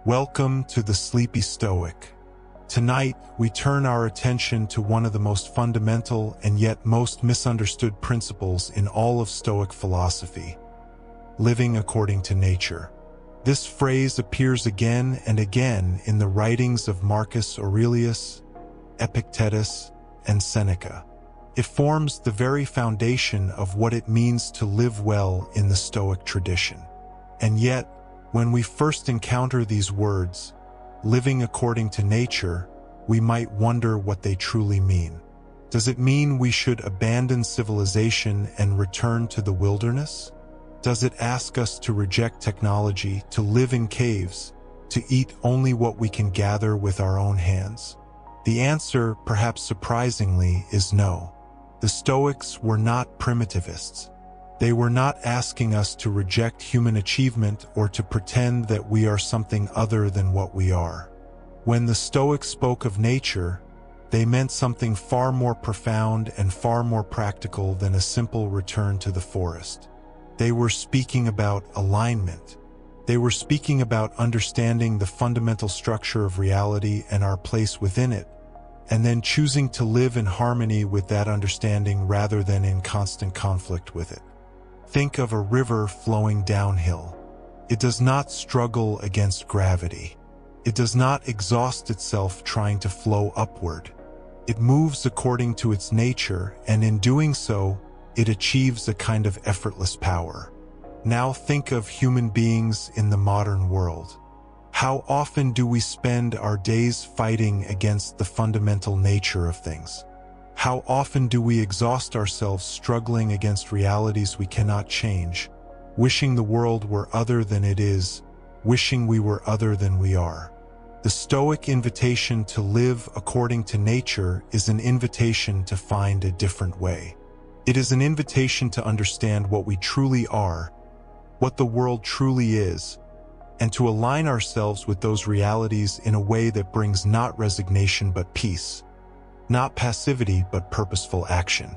Welcome to the Sleepy Stoic. Tonight, we turn our attention to one of the most fundamental and yet most misunderstood principles in all of Stoic philosophy: living according to nature. This phrase appears again and again in the writings of Marcus Aurelius, Epictetus, and Seneca. It forms the very foundation of what it means to live well in the Stoic tradition. And yet, when we first encounter these words, living according to nature, we might wonder what they truly mean. Does it mean we should abandon civilization and return to the wilderness? Does it ask us to reject technology, to live in caves, to eat only what we can gather with our own hands? The answer, perhaps surprisingly, is no. The Stoics were not primitivists. They were not asking us to reject human achievement or to pretend that we are something other than what we are. When the Stoics spoke of nature, they meant something far more profound and far more practical than a simple return to the forest. They were speaking about alignment. They were speaking about understanding the fundamental structure of reality and our place within it, and then choosing to live in harmony with that understanding rather than in constant conflict with it. Think of a river flowing downhill. It does not struggle against gravity. It does not exhaust itself trying to flow upward. It moves according to its nature, and in doing so, it achieves a kind of effortless power. Now think of human beings in the modern world. How often do we spend our days fighting against the fundamental nature of things? How often do we exhaust ourselves struggling against realities we cannot change, wishing the world were other than it is, wishing we were other than we are? The Stoic invitation to live according to nature is an invitation to find a different way. It is an invitation to understand what we truly are, what the world truly is, and to align ourselves with those realities in a way that brings not resignation but peace. Not passivity, but purposeful action.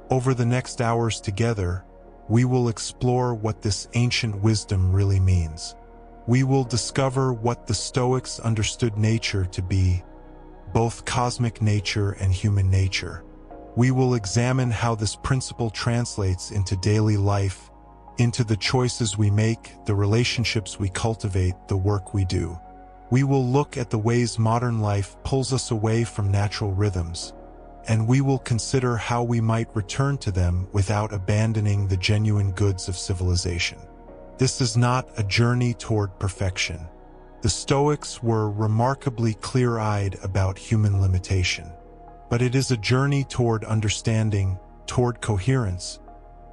Over the next hours together, we will explore what this ancient wisdom really means. We will discover what the Stoics understood nature to be, both cosmic nature and human nature. We will examine how this principle translates into daily life, into the choices we make, the relationships we cultivate, the work we do. We will look at the ways modern life pulls us away from natural rhythms, and we will consider how we might return to them without abandoning the genuine goods of civilization. This is not a journey toward perfection. The Stoics were remarkably clear-eyed about human limitation, but it is a journey toward understanding, toward coherence,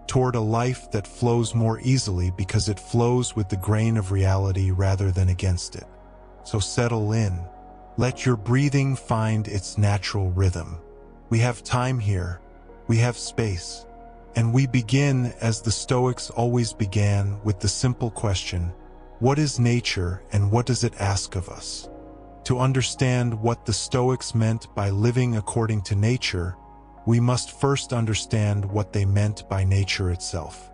toward a life that flows more easily because it flows with the grain of reality rather than against it. So settle in. Let your breathing find its natural rhythm. We have time here. We have space. And we begin, as the Stoics always began, with the simple question: what is nature and what does it ask of us? To understand what the Stoics meant by living according to nature, we must first understand what they meant by nature itself.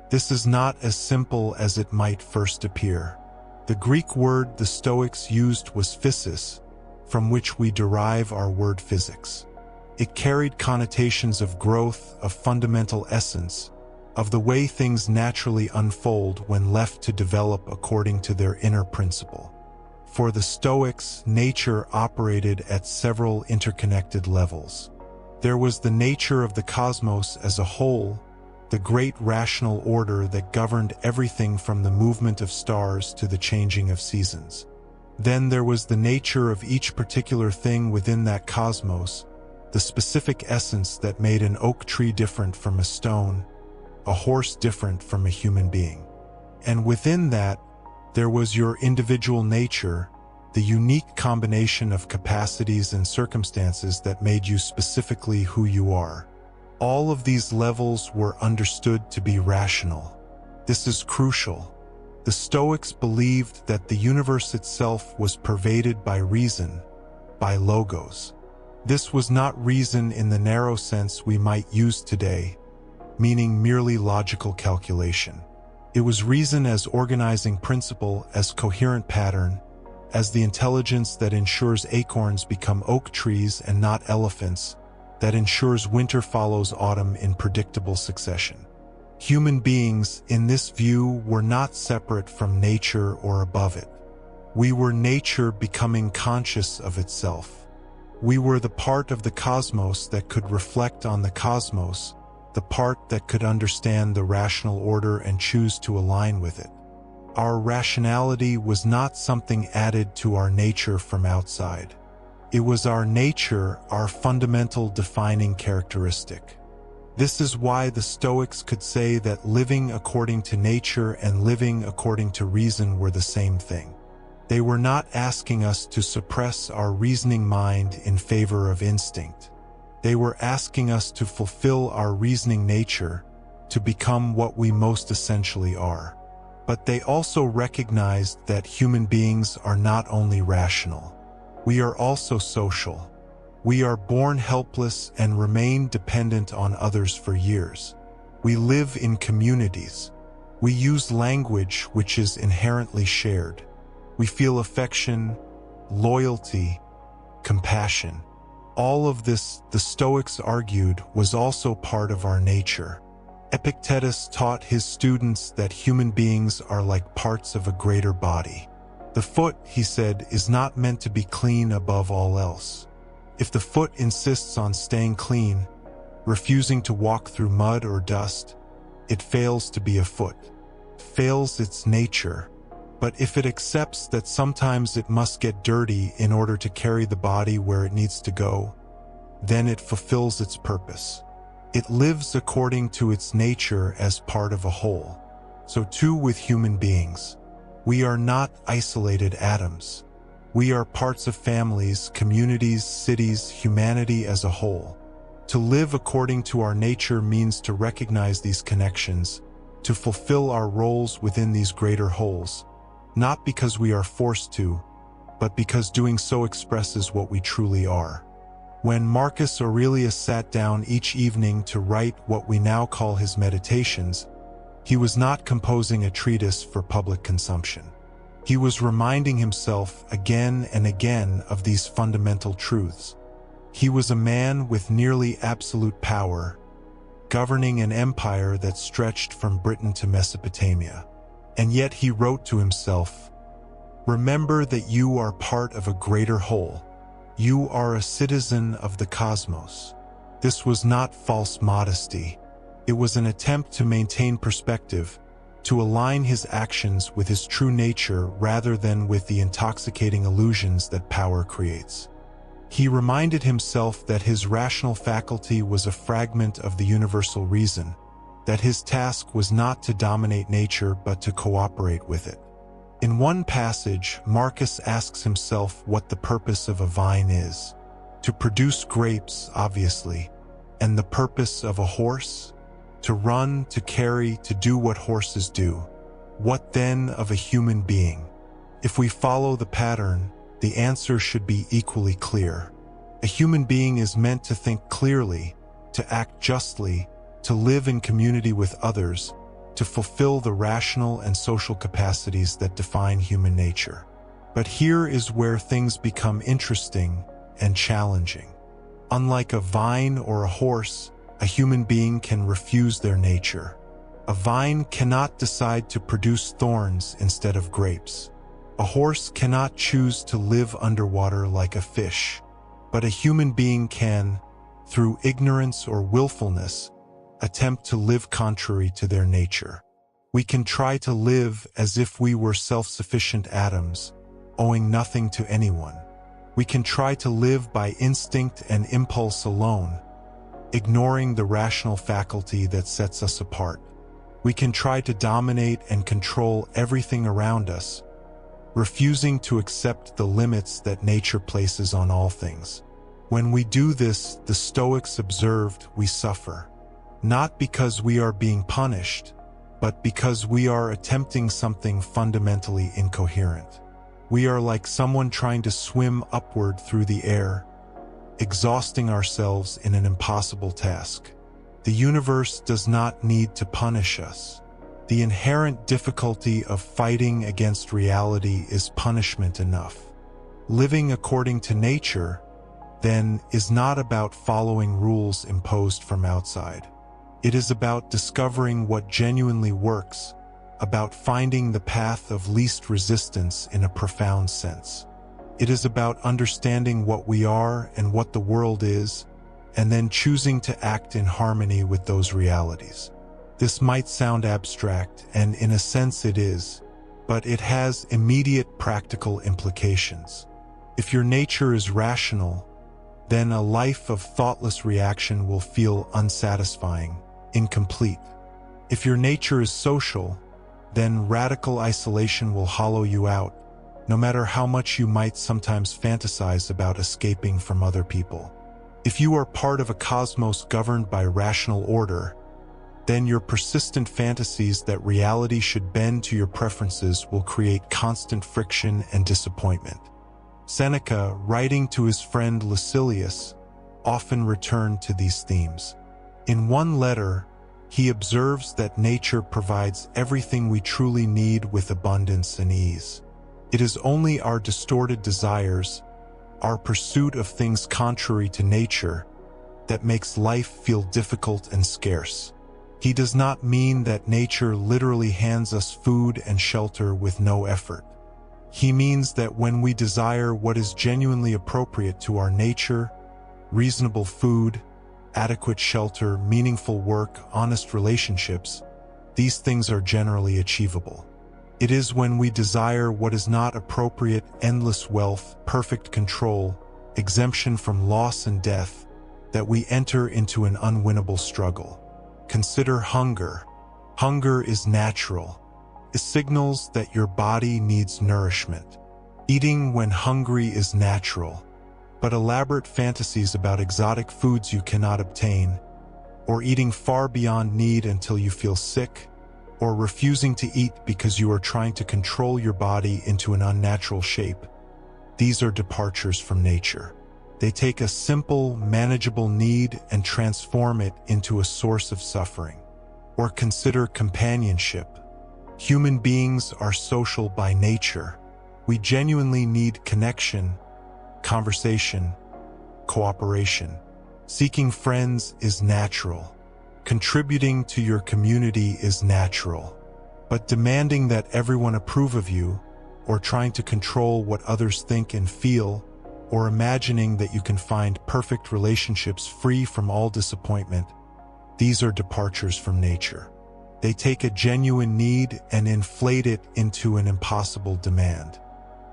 This is not as simple as it might first appear. The Greek word the Stoics used was physis, from which we derive our word physics. It carried connotations of growth, of fundamental essence, of the way things naturally unfold when left to develop according to their inner principle. For the Stoics, nature operated at several interconnected levels. There was the nature of the cosmos as a whole, the great rational order that governed everything from the movement of stars to the changing of seasons. Then there was the nature of each particular thing within that cosmos, the specific essence that made an oak tree different from a stone, a horse different from a human being. And within that, there was your individual nature, the unique combination of capacities and circumstances that made you specifically who you are. All of these levels were understood to be rational. This is crucial. The Stoics believed that the universe itself was pervaded by reason, by logos. This was not reason in the narrow sense we might use today, meaning merely logical calculation. It was reason as organizing principle, as coherent pattern, as the intelligence that ensures acorns become oak trees and not elephants, that ensures winter follows autumn in predictable succession. Human beings, in this view, were not separate from nature or above it. We were nature becoming conscious of itself. We were the part of the cosmos that could reflect on the cosmos, the part that could understand the rational order and choose to align with it. Our rationality was not something added to our nature from outside. It was our nature, our fundamental defining characteristic. This is why the Stoics could say that living according to nature and living according to reason were the same thing. They were not asking us to suppress our reasoning mind in favor of instinct. They were asking us to fulfill our reasoning nature, to become what we most essentially are. But they also recognized that human beings are not only rational. We are also social. We are born helpless and remain dependent on others for years. We live in communities. We use language which is inherently shared. We feel affection, loyalty, compassion. All of this, the Stoics argued, was also part of our nature. Epictetus taught his students that human beings are like parts of a greater body. The foot, he said, is not meant to be clean above all else. If the foot insists on staying clean, refusing to walk through mud or dust, it fails to be a foot, fails its nature. But if it accepts that sometimes it must get dirty in order to carry the body where it needs to go, then it fulfills its purpose. It lives according to its nature as part of a whole. So too with human beings. We are not isolated atoms. We are parts of families, communities, cities, humanity as a whole. To live according to our nature means to recognize these connections, to fulfill our roles within these greater wholes, not because we are forced to, but because doing so expresses what we truly are. When Marcus Aurelius sat down each evening to write what we now call his Meditations, he was not composing a treatise for public consumption. He was reminding himself again and again of these fundamental truths. He was a man with nearly absolute power, governing an empire that stretched from Britain to Mesopotamia. And yet he wrote to himself, "Remember that you are part of a greater whole. You are a citizen of the cosmos." This was not false modesty. It was an attempt to maintain perspective, to align his actions with his true nature rather than with the intoxicating illusions that power creates. He reminded himself that his rational faculty was a fragment of the universal reason, that his task was not to dominate nature but to cooperate with it. In one passage, Marcus asks himself what the purpose of a vine is. To produce grapes, obviously, and the purpose of a horse? To run, to carry, to do what horses do. What then of a human being? If we follow the pattern, the answer should be equally clear. A human being is meant to think clearly, to act justly, to live in community with others, to fulfill the rational and social capacities that define human nature. But here is where things become interesting and challenging. Unlike a vine or a horse, a human being can refuse their nature. A vine cannot decide to produce thorns instead of grapes. A horse cannot choose to live underwater like a fish. But a human being can, through ignorance or willfulness, attempt to live contrary to their nature. We can try to live as if we were self-sufficient atoms, owing nothing to anyone. We can try to live by instinct and impulse alone, ignoring the rational faculty that sets us apart. We can try to dominate and control everything around us, refusing to accept the limits that nature places on all things. When we do this, the Stoics observed, we suffer. Not because we are being punished, but because we are attempting something fundamentally incoherent. We are like someone trying to swim upward through the air, exhausting ourselves in an impossible task. The universe does not need to punish us. The inherent difficulty of fighting against reality is punishment enough. Living according to nature, then, is not about following rules imposed from outside. It is about discovering what genuinely works, about finding the path of least resistance in a profound sense. It is about understanding what we are and what the world is, and then choosing to act in harmony with those realities. This might sound abstract, and in a sense it is, but it has immediate practical implications. If your nature is rational, then a life of thoughtless reaction will feel unsatisfying, incomplete. If your nature is social, then radical isolation will hollow you out, no matter how much you might sometimes fantasize about escaping from other people. If you are part of a cosmos governed by rational order, then your persistent fantasies that reality should bend to your preferences will create constant friction and disappointment. Seneca, writing to his friend Lucilius, often returned to these themes. In one letter, he observes that nature provides everything we truly need with abundance and ease. It is only our distorted desires, our pursuit of things contrary to nature, that makes life feel difficult and scarce. He does not mean that nature literally hands us food and shelter with no effort. He means that when we desire what is genuinely appropriate to our nature, reasonable food, adequate shelter, meaningful work, honest relationships, these things are generally achievable. It is when we desire what is not appropriate, endless wealth, perfect control, exemption from loss and death, that we enter into an unwinnable struggle. Consider hunger. Hunger is natural. It signals that your body needs nourishment. Eating when hungry is natural, but elaborate fantasies about exotic foods you cannot obtain, or eating far beyond need until you feel sick, or refusing to eat because you are trying to control your body into an unnatural shape, these are departures from nature. They take a simple, manageable need and transform it into a source of suffering. Or consider companionship. Human beings are social by nature. We genuinely need connection, conversation, cooperation. Seeking friends is natural. Contributing to your community is natural. But demanding that everyone approve of you, or trying to control what others think and feel, or imagining that you can find perfect relationships free from all disappointment, these are departures from nature. They take a genuine need and inflate it into an impossible demand.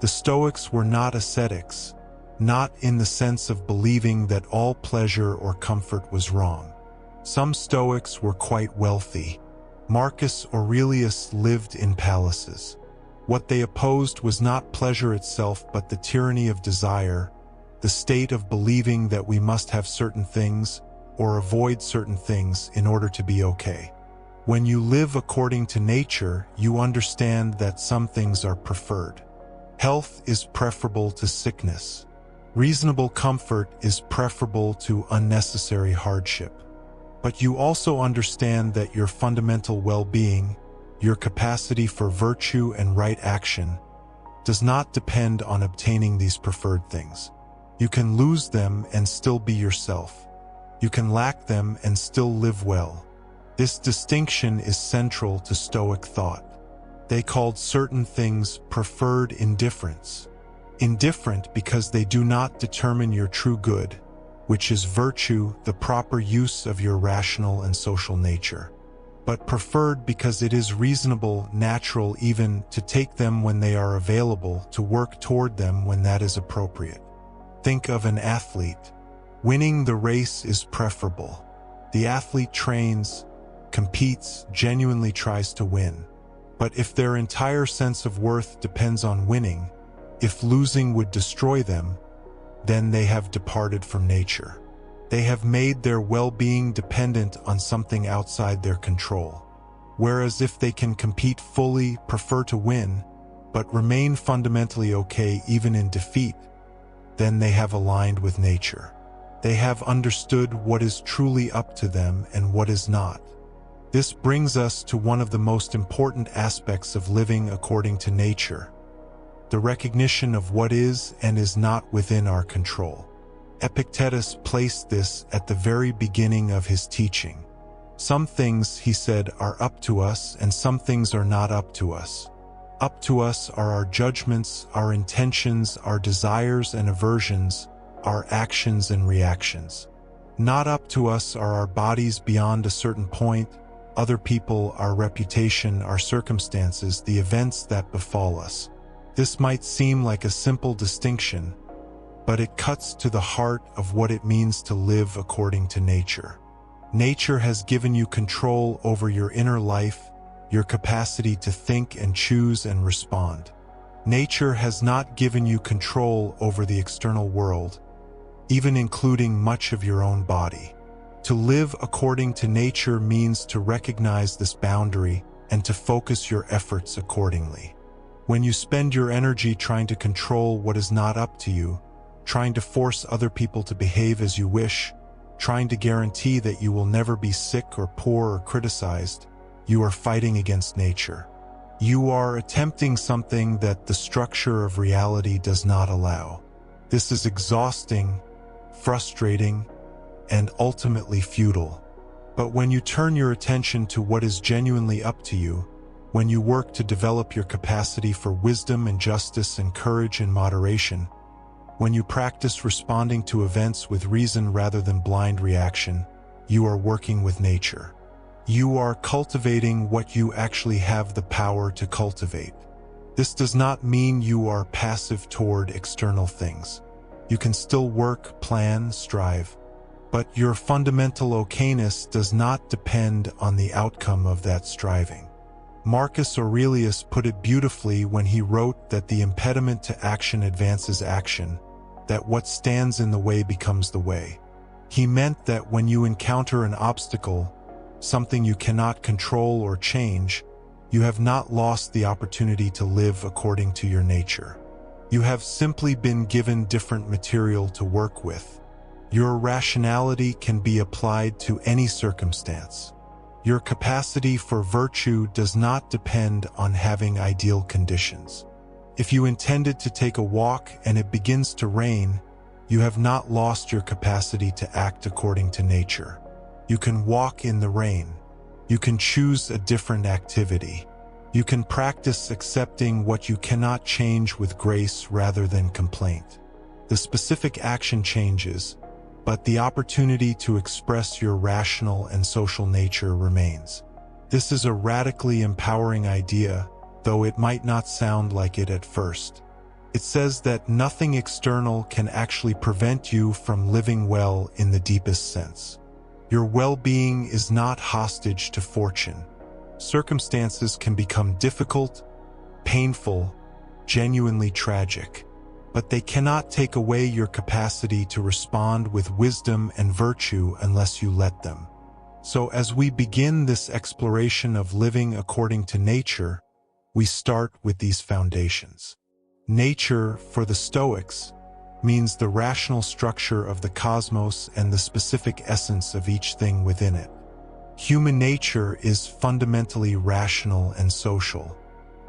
The Stoics were not ascetics, not in the sense of believing that all pleasure or comfort was wrong. Some Stoics were quite wealthy. Marcus Aurelius lived in palaces. What they opposed was not pleasure itself, but the tyranny of desire, the state of believing that we must have certain things or avoid certain things in order to be okay. When you live according to nature, you understand that some things are preferred. Health is preferable to sickness. Reasonable comfort is preferable to unnecessary hardship. But you also understand that your fundamental well-being, your capacity for virtue and right action, does not depend on obtaining these preferred things. You can lose them and still be yourself. You can lack them and still live well. This distinction is central to Stoic thought. They called certain things preferred indifference. Indifferent because they do not determine your true good, which is virtue, the proper use of your rational and social nature. But preferred because it is reasonable, natural even, to take them when they are available, to work toward them when that is appropriate. Think of an athlete. Winning the race is preferable. The athlete trains, competes, genuinely tries to win. But if their entire sense of worth depends on winning, if losing would destroy them, then they have departed from nature. They have made their well-being dependent on something outside their control. Whereas if they can compete fully, prefer to win, but remain fundamentally okay even in defeat, then they have aligned with nature. They have understood what is truly up to them and what is not. This brings us to one of the most important aspects of living according to nature: the recognition of what is and is not within our control. Epictetus placed this at the very beginning of his teaching. Some things, he said, are up to us, and some things are not up to us. Up to us are our judgments, our intentions, our desires and aversions, our actions and reactions. Not up to us are our bodies beyond a certain point, other people, our reputation, our circumstances, the events that befall us. This might seem like a simple distinction, but it cuts to the heart of what it means to live according to nature. Nature has given you control over your inner life, your capacity to think and choose and respond. Nature has not given you control over the external world, even including much of your own body. To live according to nature means to recognize this boundary and to focus your efforts accordingly. When you spend your energy trying to control what is not up to you, trying to force other people to behave as you wish, trying to guarantee that you will never be sick or poor or criticized, you are fighting against nature. You are attempting something that the structure of reality does not allow. This is exhausting, frustrating, and ultimately futile. But when you turn your attention to what is genuinely up to you, when you work to develop your capacity for wisdom and justice and courage and moderation, when you practice responding to events with reason rather than blind reaction, you are working with nature. You are cultivating what you actually have the power to cultivate. This does not mean you are passive toward external things. You can still work, plan, strive, but your fundamental okayness does not depend on the outcome of that striving. Marcus Aurelius put it beautifully when he wrote that the impediment to action advances action, that what stands in the way becomes the way. He meant that when you encounter an obstacle, something you cannot control or change, you have not lost the opportunity to live according to your nature. You have simply been given different material to work with. Your rationality can be applied to any circumstance. Your capacity for virtue does not depend on having ideal conditions. If you intended to take a walk and it begins to rain, you have not lost your capacity to act according to nature. You can walk in the rain. You can choose a different activity. You can practice accepting what you cannot change with grace rather than complaint. The specific action changes, but the opportunity to express your rational and social nature remains. This is a radically empowering idea, though it might not sound like it at first. It says that nothing external can actually prevent you from living well in the deepest sense. Your well-being is not hostage to fortune. Circumstances can become difficult, painful, genuinely tragic, but they cannot take away your capacity to respond with wisdom and virtue unless you let them. So as we begin this exploration of living according to nature, we start with these foundations. Nature, for the Stoics, means the rational structure of the cosmos and the specific essence of each thing within it. Human nature is fundamentally rational and social.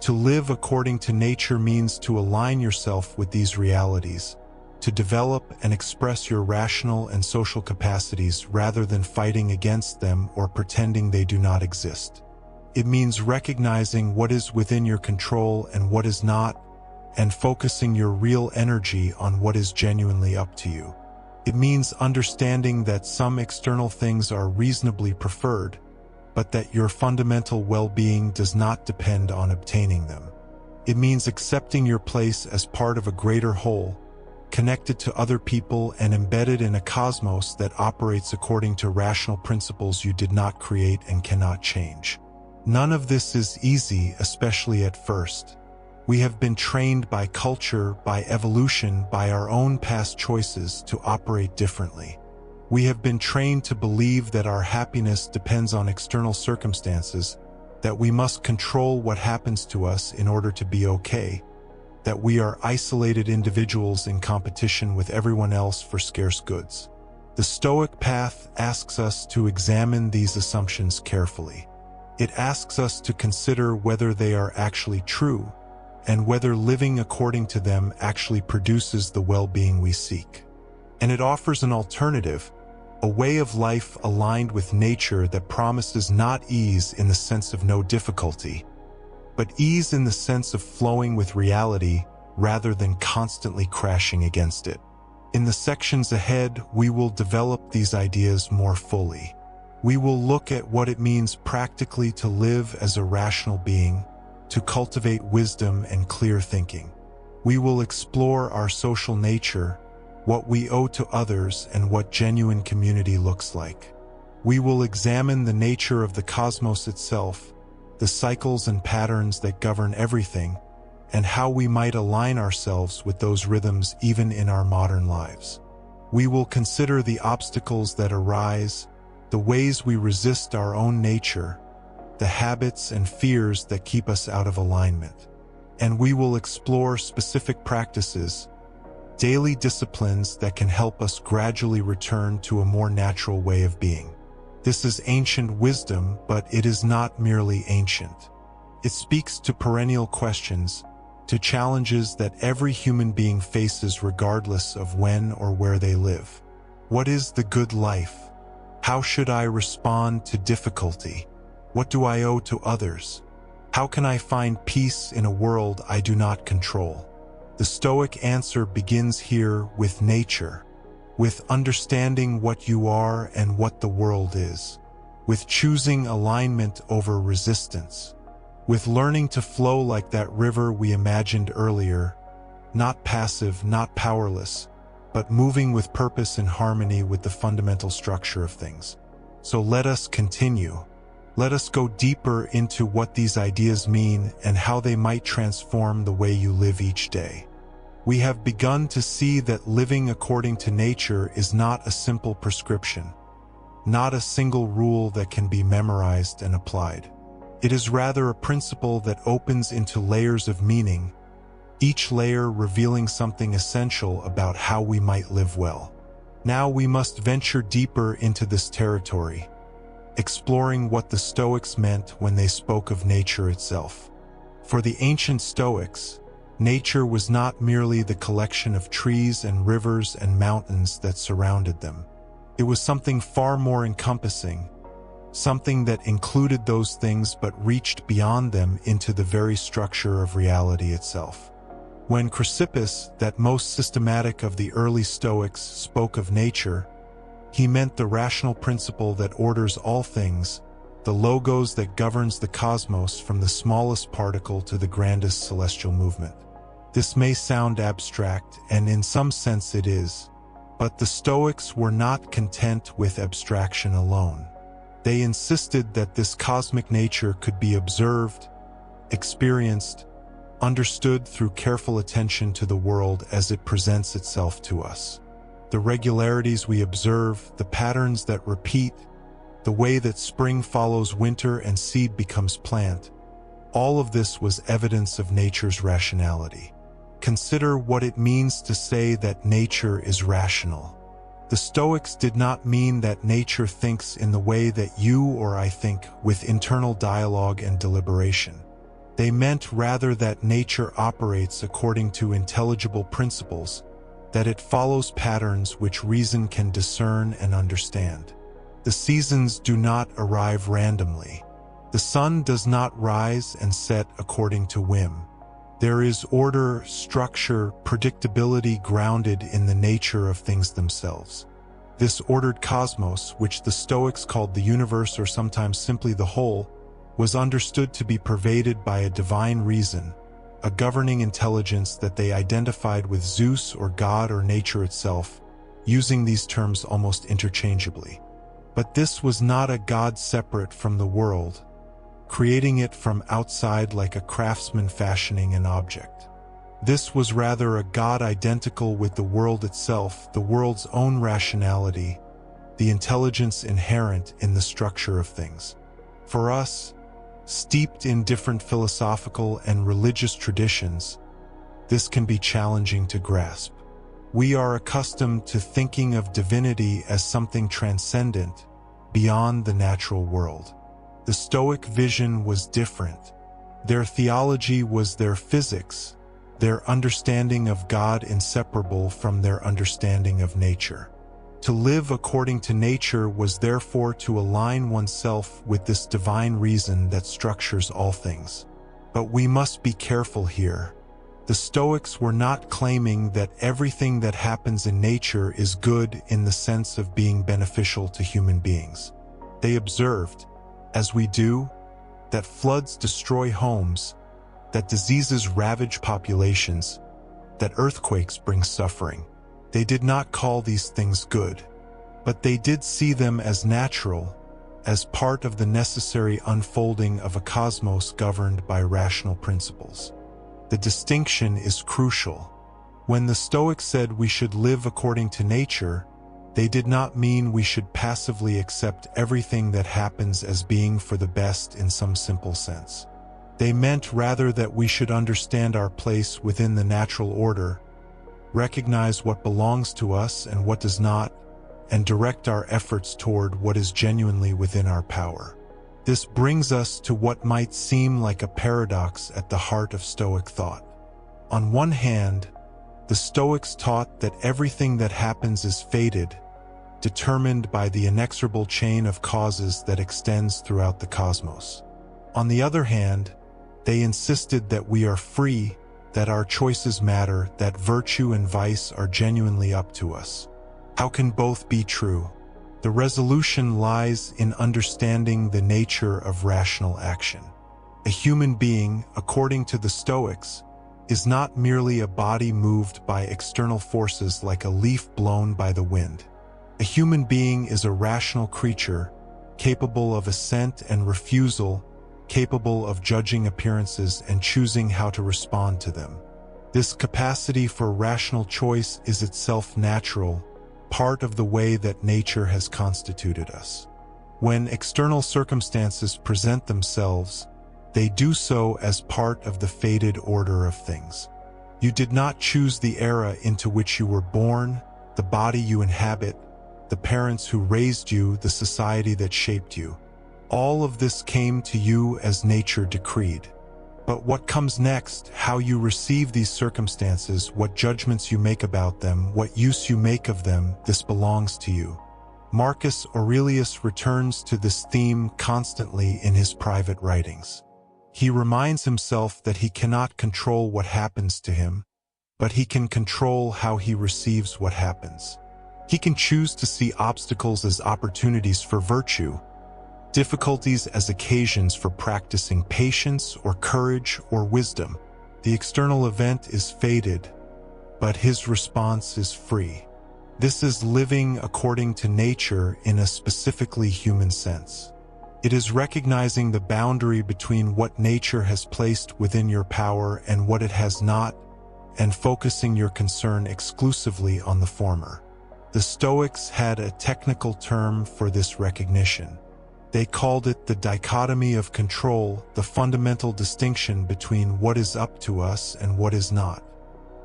To live according to nature means to align yourself with these realities, to develop and express your rational and social capacities rather than fighting against them or pretending they do not exist. It means recognizing what is within your control and what is not, and focusing your real energy on what is genuinely up to you. It means understanding that some external things are reasonably preferred, but that your fundamental well-being does not depend on obtaining them. It means accepting your place as part of a greater whole, connected to other people and embedded in a cosmos that operates according to rational principles you did not create and cannot change. None of this is easy, especially at first. We have been trained by culture, by evolution, by our own past choices to operate differently. We have been trained to believe that our happiness depends on external circumstances, that we must control what happens to us in order to be okay, that we are isolated individuals in competition with everyone else for scarce goods. The Stoic path asks us to examine these assumptions carefully. It asks us to consider whether they are actually true, and whether living according to them actually produces the well-being we seek. And it offers an alternative, a way of life aligned with nature that promises not ease in the sense of no difficulty, but ease in the sense of flowing with reality rather than constantly crashing against it. In the sections ahead, we will develop these ideas more fully. We will look at what it means practically to live as a rational being, to cultivate wisdom and clear thinking. We will explore our social nature, what we owe to others, and what genuine community looks like. We will examine the nature of the cosmos itself, the cycles and patterns that govern everything, and how we might align ourselves with those rhythms even in our modern lives. We will consider the obstacles that arise, the ways we resist our own nature, the habits and fears that keep us out of alignment. And we will explore specific practices, daily disciplines that can help us gradually return to a more natural way of being. This is ancient wisdom, but it is not merely ancient. It speaks to perennial questions, to challenges that every human being faces regardless of when or where they live. What is the good life? How should I respond to difficulty? What do I owe to others? How can I find peace in a world I do not control? The Stoic answer begins here with nature, with understanding what you are and what the world is, with choosing alignment over resistance, with learning to flow like that river we imagined earlier, not passive, not powerless, but moving with purpose in harmony with the fundamental structure of things. So let us continue. Let us go deeper into what these ideas mean and how they might transform the way you live each day. We have begun to see that living according to nature is not a simple prescription, not a single rule that can be memorized and applied. It is rather a principle that opens into layers of meaning, each layer revealing something essential about how we might live well. Now we must venture deeper into this territory, exploring what the Stoics meant when they spoke of nature itself. For the ancient Stoics, nature was not merely the collection of trees and rivers and mountains that surrounded them. It was something far more encompassing, something that included those things but reached beyond them into the very structure of reality itself. When Chrysippus, that most systematic of the early Stoics, spoke of nature, he meant the rational principle that orders all things, the logos that governs the cosmos from the smallest particle to the grandest celestial movement. This may sound abstract, and in some sense it is, but the Stoics were not content with abstraction alone. They insisted that this cosmic nature could be observed, experienced, understood through careful attention to the world as it presents itself to us. The regularities we observe, the patterns that repeat, the way that spring follows winter and seed becomes plant, all of this was evidence of nature's rationality. Consider what it means to say that nature is rational. The Stoics did not mean that nature thinks in the way that you or I think, with internal dialogue and deliberation. They meant rather that nature operates according to intelligible principles, that it follows patterns which reason can discern and understand. The seasons do not arrive randomly. The sun does not rise and set according to whim. There is order, structure, predictability grounded in the nature of things themselves. This ordered cosmos, which the Stoics called the universe or sometimes simply the whole, was understood to be pervaded by a divine reason, a governing intelligence that they identified with Zeus or God or nature itself, using these terms almost interchangeably. But this was not a God separate from the world, creating it from outside like a craftsman fashioning an object. This was rather a God identical with the world itself, the world's own rationality, the intelligence inherent in the structure of things. For us, steeped in different philosophical and religious traditions, this can be challenging to grasp. We are accustomed to thinking of divinity as something transcendent, beyond the natural world. The Stoic vision was different. Their theology was their physics, their understanding of God inseparable from their understanding of nature. To live according to nature was therefore to align oneself with this divine reason that structures all things. But we must be careful here. The Stoics were not claiming that everything that happens in nature is good in the sense of being beneficial to human beings. They observed, as we do, that floods destroy homes, that diseases ravage populations, that earthquakes bring suffering. They did not call these things good, but they did see them as natural, as part of the necessary unfolding of a cosmos governed by rational principles. The distinction is crucial. When the Stoics said we should live according to nature, they did not mean we should passively accept everything that happens as being for the best in some simple sense. They meant rather that we should understand our place within the natural order, recognize what belongs to us and what does not, and direct our efforts toward what is genuinely within our power. This brings us to what might seem like a paradox at the heart of Stoic thought. On one hand, the Stoics taught that everything that happens is fated, determined by the inexorable chain of causes that extends throughout the cosmos. On the other hand, they insisted that we are free, that our choices matter, that virtue and vice are genuinely up to us. How can both be true? The resolution lies in understanding the nature of rational action. A human being, according to the Stoics, is not merely a body moved by external forces like a leaf blown by the wind. A human being is a rational creature, capable of assent and refusal, capable of judging appearances and choosing how to respond to them. This capacity for rational choice is itself natural, part of the way that nature has constituted us. When external circumstances present themselves, they do so as part of the fated order of things. You did not choose the era into which you were born, the body you inhabit, the parents who raised you, the society that shaped you. All of this came to you as nature decreed. But what comes next, how you receive these circumstances, what judgments you make about them, what use you make of them, this belongs to you. Marcus Aurelius returns to this theme constantly in his private writings. He reminds himself that he cannot control what happens to him, but he can control how he receives what happens. He can choose to see obstacles as opportunities for virtue, difficulties as occasions for practicing patience or courage or wisdom. The external event is fated, but his response is free. This is living according to nature in a specifically human sense. It is recognizing the boundary between what nature has placed within your power and what it has not, and focusing your concern exclusively on the former. The Stoics had a technical term for this recognition. They called it the dichotomy of control, the fundamental distinction between what is up to us and what is not.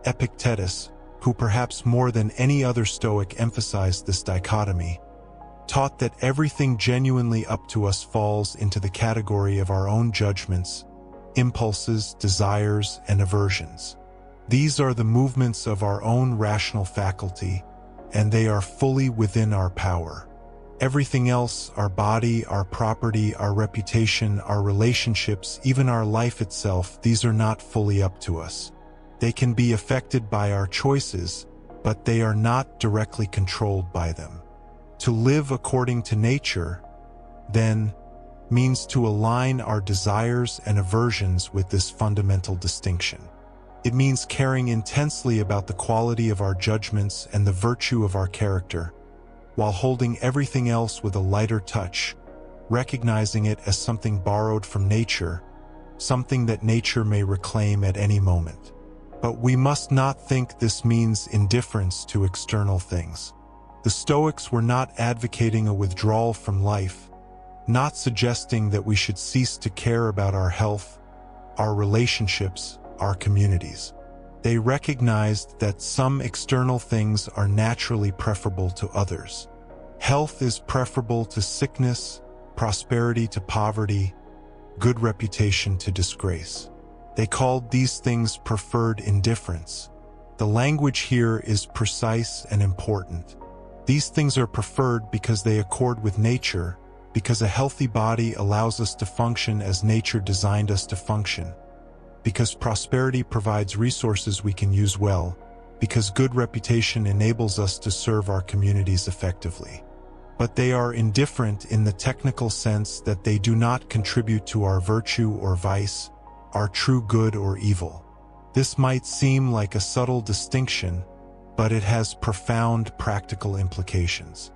Epictetus, who perhaps more than any other Stoic emphasized this dichotomy, taught that everything genuinely up to us falls into the category of our own judgments, impulses, desires, and aversions. These are the movements of our own rational faculty, and they are fully within our power. Everything else, our body, our property, our reputation, our relationships, even our life itself, these are not fully up to us. They can be affected by our choices, but they are not directly controlled by them. To live according to nature, then, means to align our desires and aversions with this fundamental distinction. It means caring intensely about the quality of our judgments and the virtue of our character, while holding everything else with a lighter touch, recognizing it as something borrowed from nature, something that nature may reclaim at any moment. But we must not think this means indifference to external things. The Stoics were not advocating a withdrawal from life, not suggesting that we should cease to care about our health, our relationships, our communities. They recognized that some external things are naturally preferable to others. Health is preferable to sickness, prosperity to poverty, good reputation to disgrace. They called these things preferred indifference. The language here is precise and important. These things are preferred because they accord with nature, because a healthy body allows us to function as nature designed us to function, because prosperity provides resources we can use well, because good reputation enables us to serve our communities effectively. But they are indifferent in the technical sense that they do not contribute to our virtue or vice, our true good or evil. This might seem like a subtle distinction, but it has profound practical implications.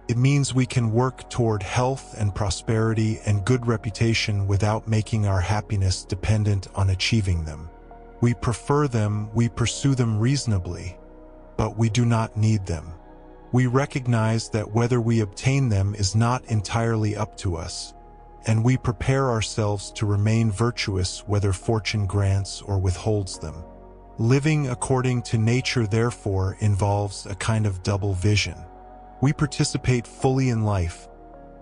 It means we can work toward health and prosperity and good reputation without making our happiness dependent on achieving them. We prefer them, we pursue them reasonably, but we do not need them. We recognize that whether we obtain them is not entirely up to us, and we prepare ourselves to remain virtuous whether fortune grants or withholds them. Living according to nature, therefore, involves a kind of double vision. We participate fully in life,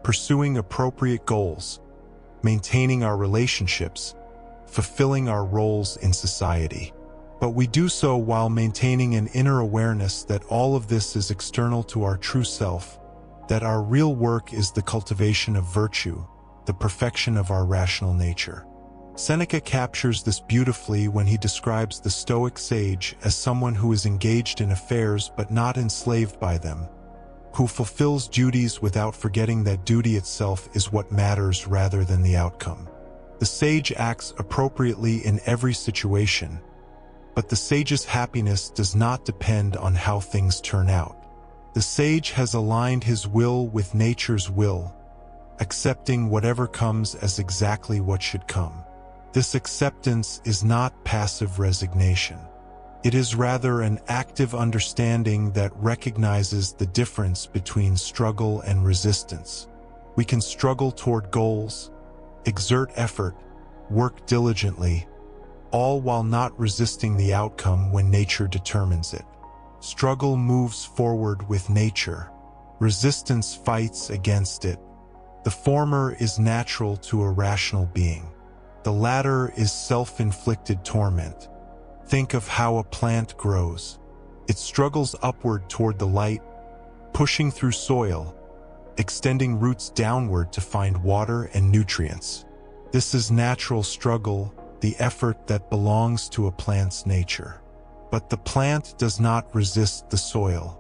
pursuing appropriate goals, maintaining our relationships, fulfilling our roles in society. But we do so while maintaining an inner awareness that all of this is external to our true self, that our real work is the cultivation of virtue, the perfection of our rational nature. Seneca captures this beautifully when he describes the Stoic sage as someone who is engaged in affairs but not enslaved by them, who fulfills duties without forgetting that duty itself is what matters rather than the outcome. The sage acts appropriately in every situation, but the sage's happiness does not depend on how things turn out. The sage has aligned his will with nature's will, accepting whatever comes as exactly what should come. This acceptance is not passive resignation. It is rather an active understanding that recognizes the difference between struggle and resistance. We can struggle toward goals, exert effort, work diligently, all while not resisting the outcome when nature determines it. Struggle moves forward with nature. Resistance fights against it. The former is natural to a rational being. The latter is self-inflicted torment. Think of how a plant grows. It struggles upward toward the light, pushing through soil, extending roots downward to find water and nutrients. This is natural struggle, the effort that belongs to a plant's nature. But the plant does not resist the soil.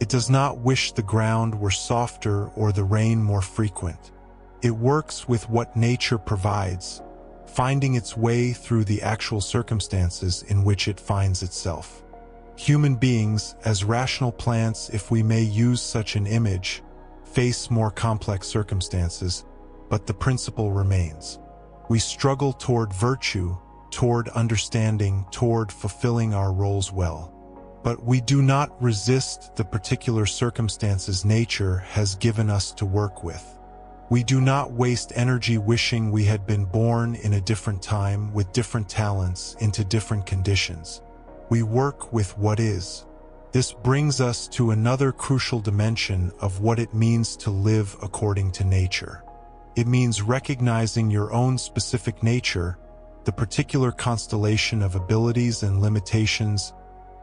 It does not wish the ground were softer or the rain more frequent. It works with what nature provides, finding its way through the actual circumstances in which it finds itself. Human beings, as rational plants, if we may use such an image, face more complex circumstances, but the principle remains. We struggle toward virtue, toward understanding, toward fulfilling our roles well. But we do not resist the particular circumstances nature has given us to work with. We do not waste energy wishing we had been born in a different time with different talents into different conditions. We work with what is. This brings us to another crucial dimension of what it means to live according to nature. It means recognizing your own specific nature, the particular constellation of abilities and limitations,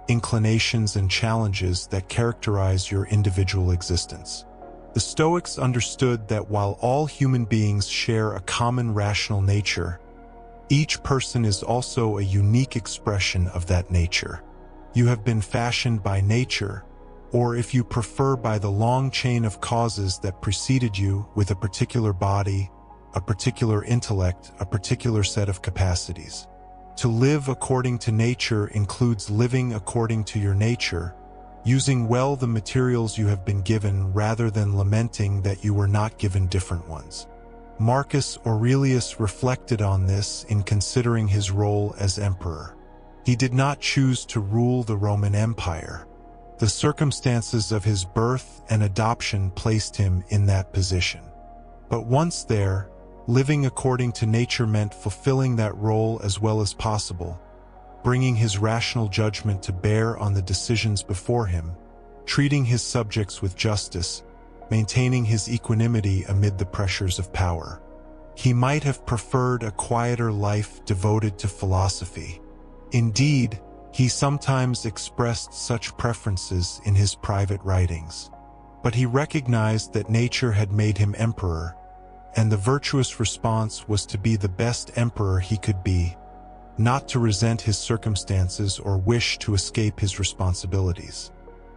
inclinations and challenges that characterize your individual existence. The Stoics understood that while all human beings share a common rational nature, each person is also a unique expression of that nature. You have been fashioned by nature, or if you prefer by the long chain of causes that preceded you with a particular body, a particular intellect, a particular set of capacities. To live according to nature includes living according to your nature, using well the materials you have been given rather than lamenting that you were not given different ones. Marcus Aurelius reflected on this in considering his role as emperor. He did not choose to rule the Roman Empire. The circumstances of his birth and adoption placed him in that position. But once there, living according to nature meant fulfilling that role as well as possible, bringing his rational judgment to bear on the decisions before him, treating his subjects with justice, maintaining his equanimity amid the pressures of power. he might have preferred a quieter life devoted to philosophy. Indeed, he sometimes expressed such preferences in his private writings. But he recognized that nature had made him emperor, and the virtuous response was to be the best emperor he could be, not to resent his circumstances or wish to escape his responsibilities.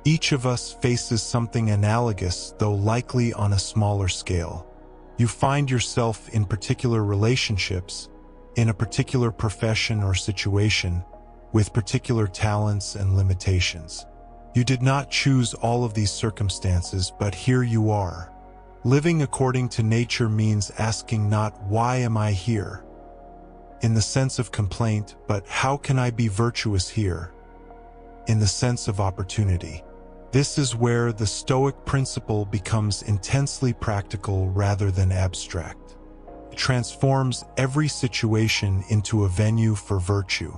Each of us faces something analogous, though likely on a smaller scale. You find yourself in particular relationships, in a particular profession or situation, with particular talents and limitations. You did not choose all of these circumstances, but here you are. Living according to nature means asking not "why am I here?" in the sense of complaint, but "how can I be virtuous here?" in the sense of opportunity. This is where the Stoic principle becomes intensely practical rather than abstract. It transforms every situation into a venue for virtue.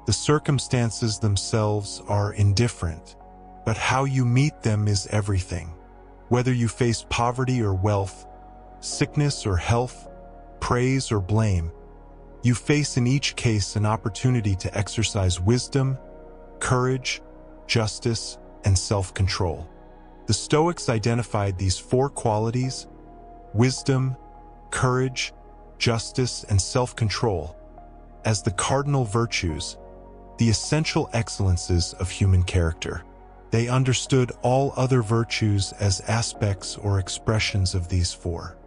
The circumstances themselves are indifferent, but how you meet them is everything. Whether you face poverty or wealth, sickness or health, praise or blame, you face in each case an opportunity to exercise wisdom, courage, justice, and self-control. The Stoics identified these four qualities: wisdom, courage, justice, and self-control as the cardinal virtues, the essential excellences of human character. They understood all other virtues as aspects or expressions of these four,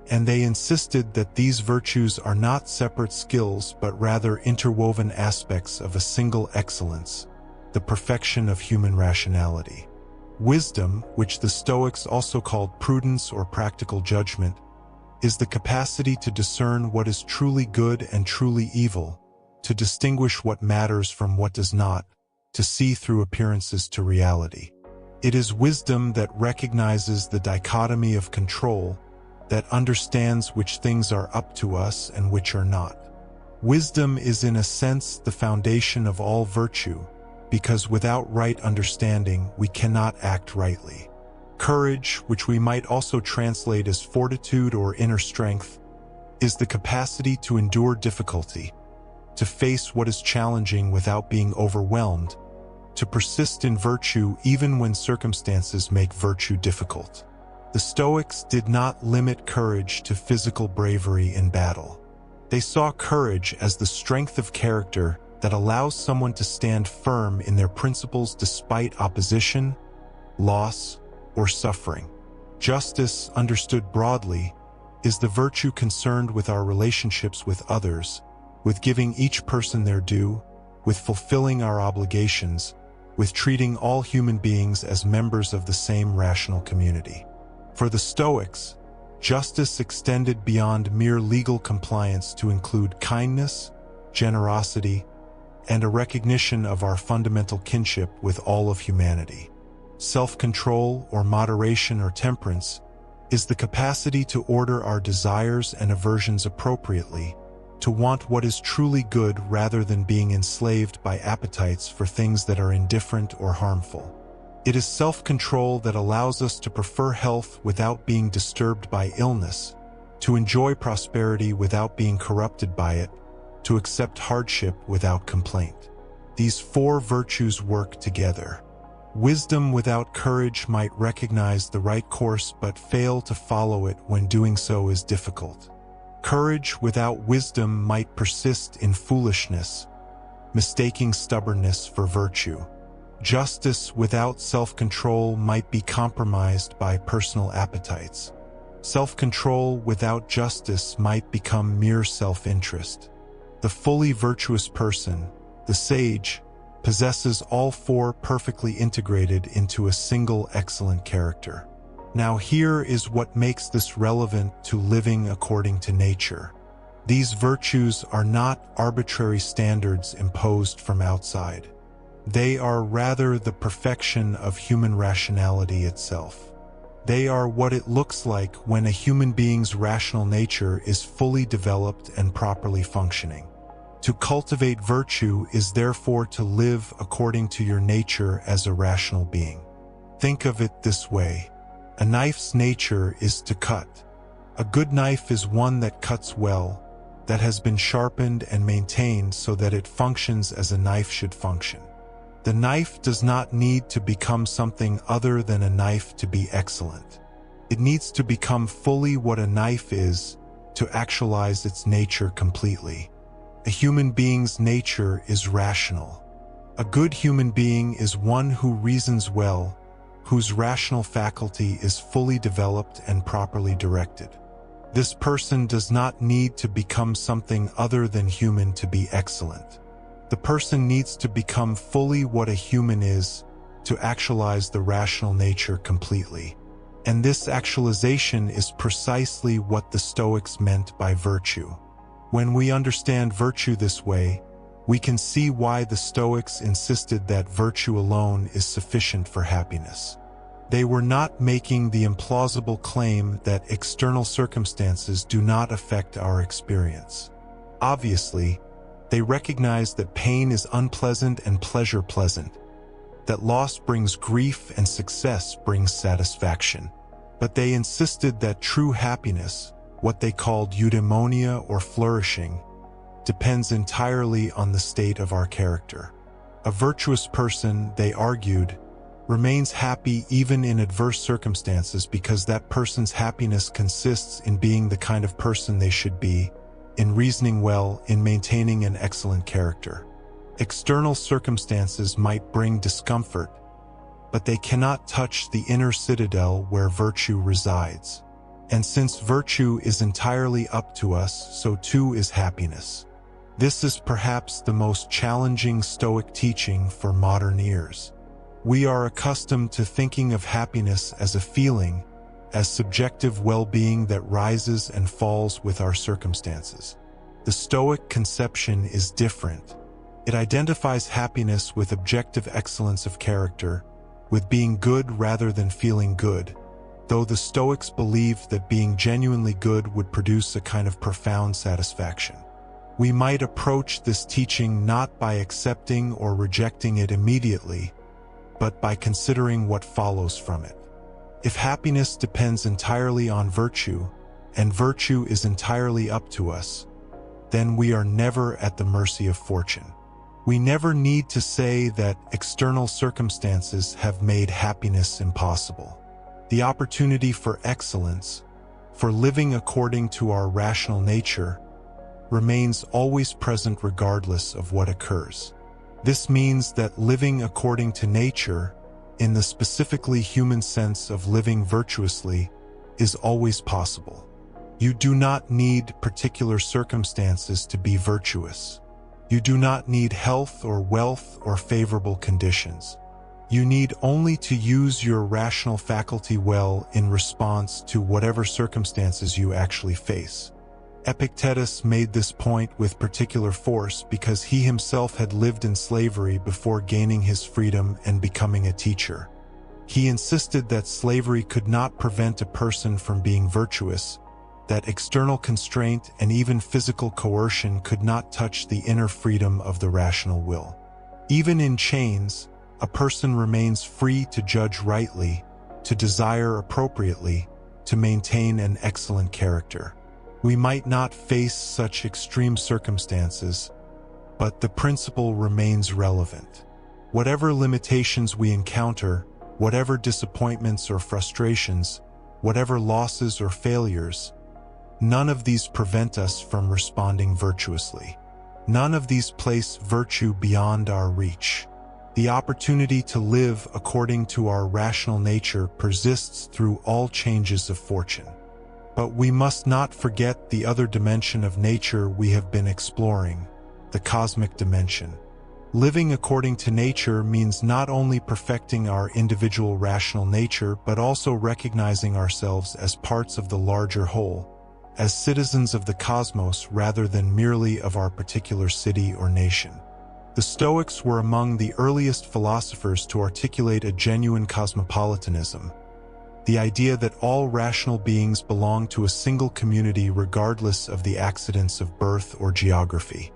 and they insisted that these virtues are not separate skills but rather interwoven aspects of a single excellence, the perfection of human rationality. Wisdom, which the Stoics also called prudence or practical judgment, is the capacity to discern what is truly good and truly evil, to distinguish what matters from what does not, to see through appearances to reality. It is wisdom that recognizes the dichotomy of control, that understands which things are up to us and which are not. Wisdom is in a sense the foundation of all virtue, because without right understanding we cannot act rightly. Courage, which we might also translate as fortitude or inner strength, is the capacity to endure difficulty, to face what is challenging without being overwhelmed, to persist in virtue even when circumstances make virtue difficult. The Stoics did not limit courage to physical bravery in battle. They saw courage as the strength of character that allows someone to stand firm in their principles despite opposition, loss, or suffering. Justice, understood broadly, is the virtue concerned with our relationships with others, with giving each person their due, with fulfilling our obligations, with treating all human beings as members of the same rational community. For the Stoics, justice extended beyond mere legal compliance to include kindness, generosity, and a recognition of our fundamental kinship with all of humanity. Self-control, or moderation or temperance, is the capacity to order our desires and aversions appropriately, to want what is truly good rather than being enslaved by appetites for things that are indifferent or harmful. It is self-control that allows us to prefer health without being disturbed by illness, to enjoy prosperity without being corrupted by it, to accept hardship without complaint. These four virtues work together. Wisdom without courage might recognize the right course but fail to follow it when doing so is difficult. Courage without wisdom might persist in foolishness, mistaking stubbornness for virtue. Justice without self-control might be compromised by personal appetites. Self-control without justice might become mere self-interest. The fully virtuous person, the sage, possesses all four perfectly integrated into a single excellent character. Now here is what makes this relevant to living according to nature. These virtues are not arbitrary standards imposed from outside. They are rather the perfection of human rationality itself. They are what it looks like when a human being's rational nature is fully developed and properly functioning. To cultivate virtue is therefore to live according to your nature as a rational being. Think of it this way. A knife's nature is to cut. A good knife is one that cuts well, that has been sharpened and maintained so that it functions as a knife should function. The knife does not need to become something other than a knife to be excellent. It needs to become fully what a knife is to actualize its nature completely. A human being's nature is rational. A good human being is one who reasons well, whose rational faculty is fully developed and properly directed. This person does not need to become something other than human to be excellent. The person needs to become fully what a human is to actualize the rational nature completely. And this actualization is precisely what the Stoics meant by virtue. When we understand virtue this way, we can see why the Stoics insisted that virtue alone is sufficient for happiness. They were not making the implausible claim that external circumstances do not affect our experience. Obviously, they recognized that pain is unpleasant and pleasure pleasant, that loss brings grief and success brings satisfaction. But they insisted that true happiness, what they called eudaimonia or flourishing, depends entirely on the state of our character. A virtuous person, they argued, remains happy even in adverse circumstances because that person's happiness consists in being the kind of person they should be, in reasoning well, in maintaining an excellent character. External circumstances might bring discomfort, but they cannot touch the inner citadel where virtue resides. And since virtue is entirely up to us, so too is happiness. This is perhaps the most challenging Stoic teaching for modern ears. We are accustomed to thinking of happiness as a feeling, as subjective well-being that rises and falls with our circumstances. The Stoic conception is different. It identifies happiness with objective excellence of character, with being good rather than feeling good, though the Stoics believed that being genuinely good would produce a kind of profound satisfaction. We might approach this teaching not by accepting or rejecting it immediately, but by considering what follows from it. If happiness depends entirely on virtue, and virtue is entirely up to us, then we are never at the mercy of fortune. We never need to say that external circumstances have made happiness impossible. The opportunity for excellence, for living according to our rational nature, remains always present regardless of what occurs. This means that living according to nature, in the specifically human sense of living virtuously, is always possible. You do not need particular circumstances to be virtuous. You do not need health or wealth or favorable conditions. You need only to use your rational faculty well in response to whatever circumstances you actually face. Epictetus made this point with particular force because he himself had lived in slavery before gaining his freedom and becoming a teacher. He insisted that slavery could not prevent a person from being virtuous, that external constraint and even physical coercion could not touch the inner freedom of the rational will. Even in chains, a person remains free to judge rightly, to desire appropriately, to maintain an excellent character. We might not face such extreme circumstances, but the principle remains relevant. Whatever limitations we encounter, whatever disappointments or frustrations, whatever losses or failures, none of these prevent us from responding virtuously. None of these place virtue beyond our reach. The opportunity to live according to our rational nature persists through all changes of fortune. But we must not forget the other dimension of nature we have been exploring, the cosmic dimension. Living according to nature means not only perfecting our individual rational nature, but also recognizing ourselves as parts of the larger whole, as citizens of the cosmos rather than merely of our particular city or nation. The Stoics were among the earliest philosophers to articulate a genuine cosmopolitanism, the idea that all rational beings belong to a single community regardless of the accidents of birth or geography.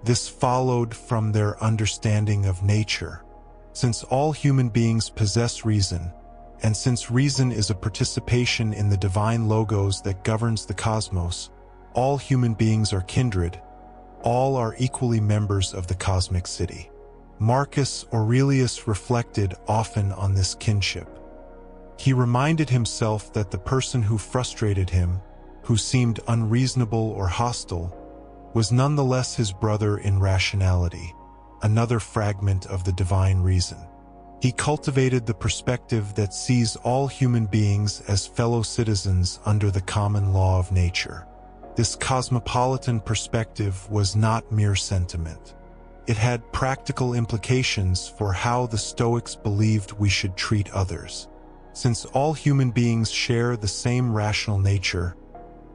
This followed from their understanding of nature. Since all human beings possess reason, And since reason is a participation in the divine logos that governs the cosmos, all human beings are kindred, all are equally members of the cosmic city. Marcus Aurelius reflected often on this kinship. He reminded himself that the person who frustrated him, who seemed unreasonable or hostile, was nonetheless his brother in rationality, another fragment of the divine reason. He cultivated the perspective that sees all human beings as fellow citizens under the common law of nature. This cosmopolitan perspective was not mere sentiment. It had practical implications for how the Stoics believed we should treat others. Since all human beings share the same rational nature,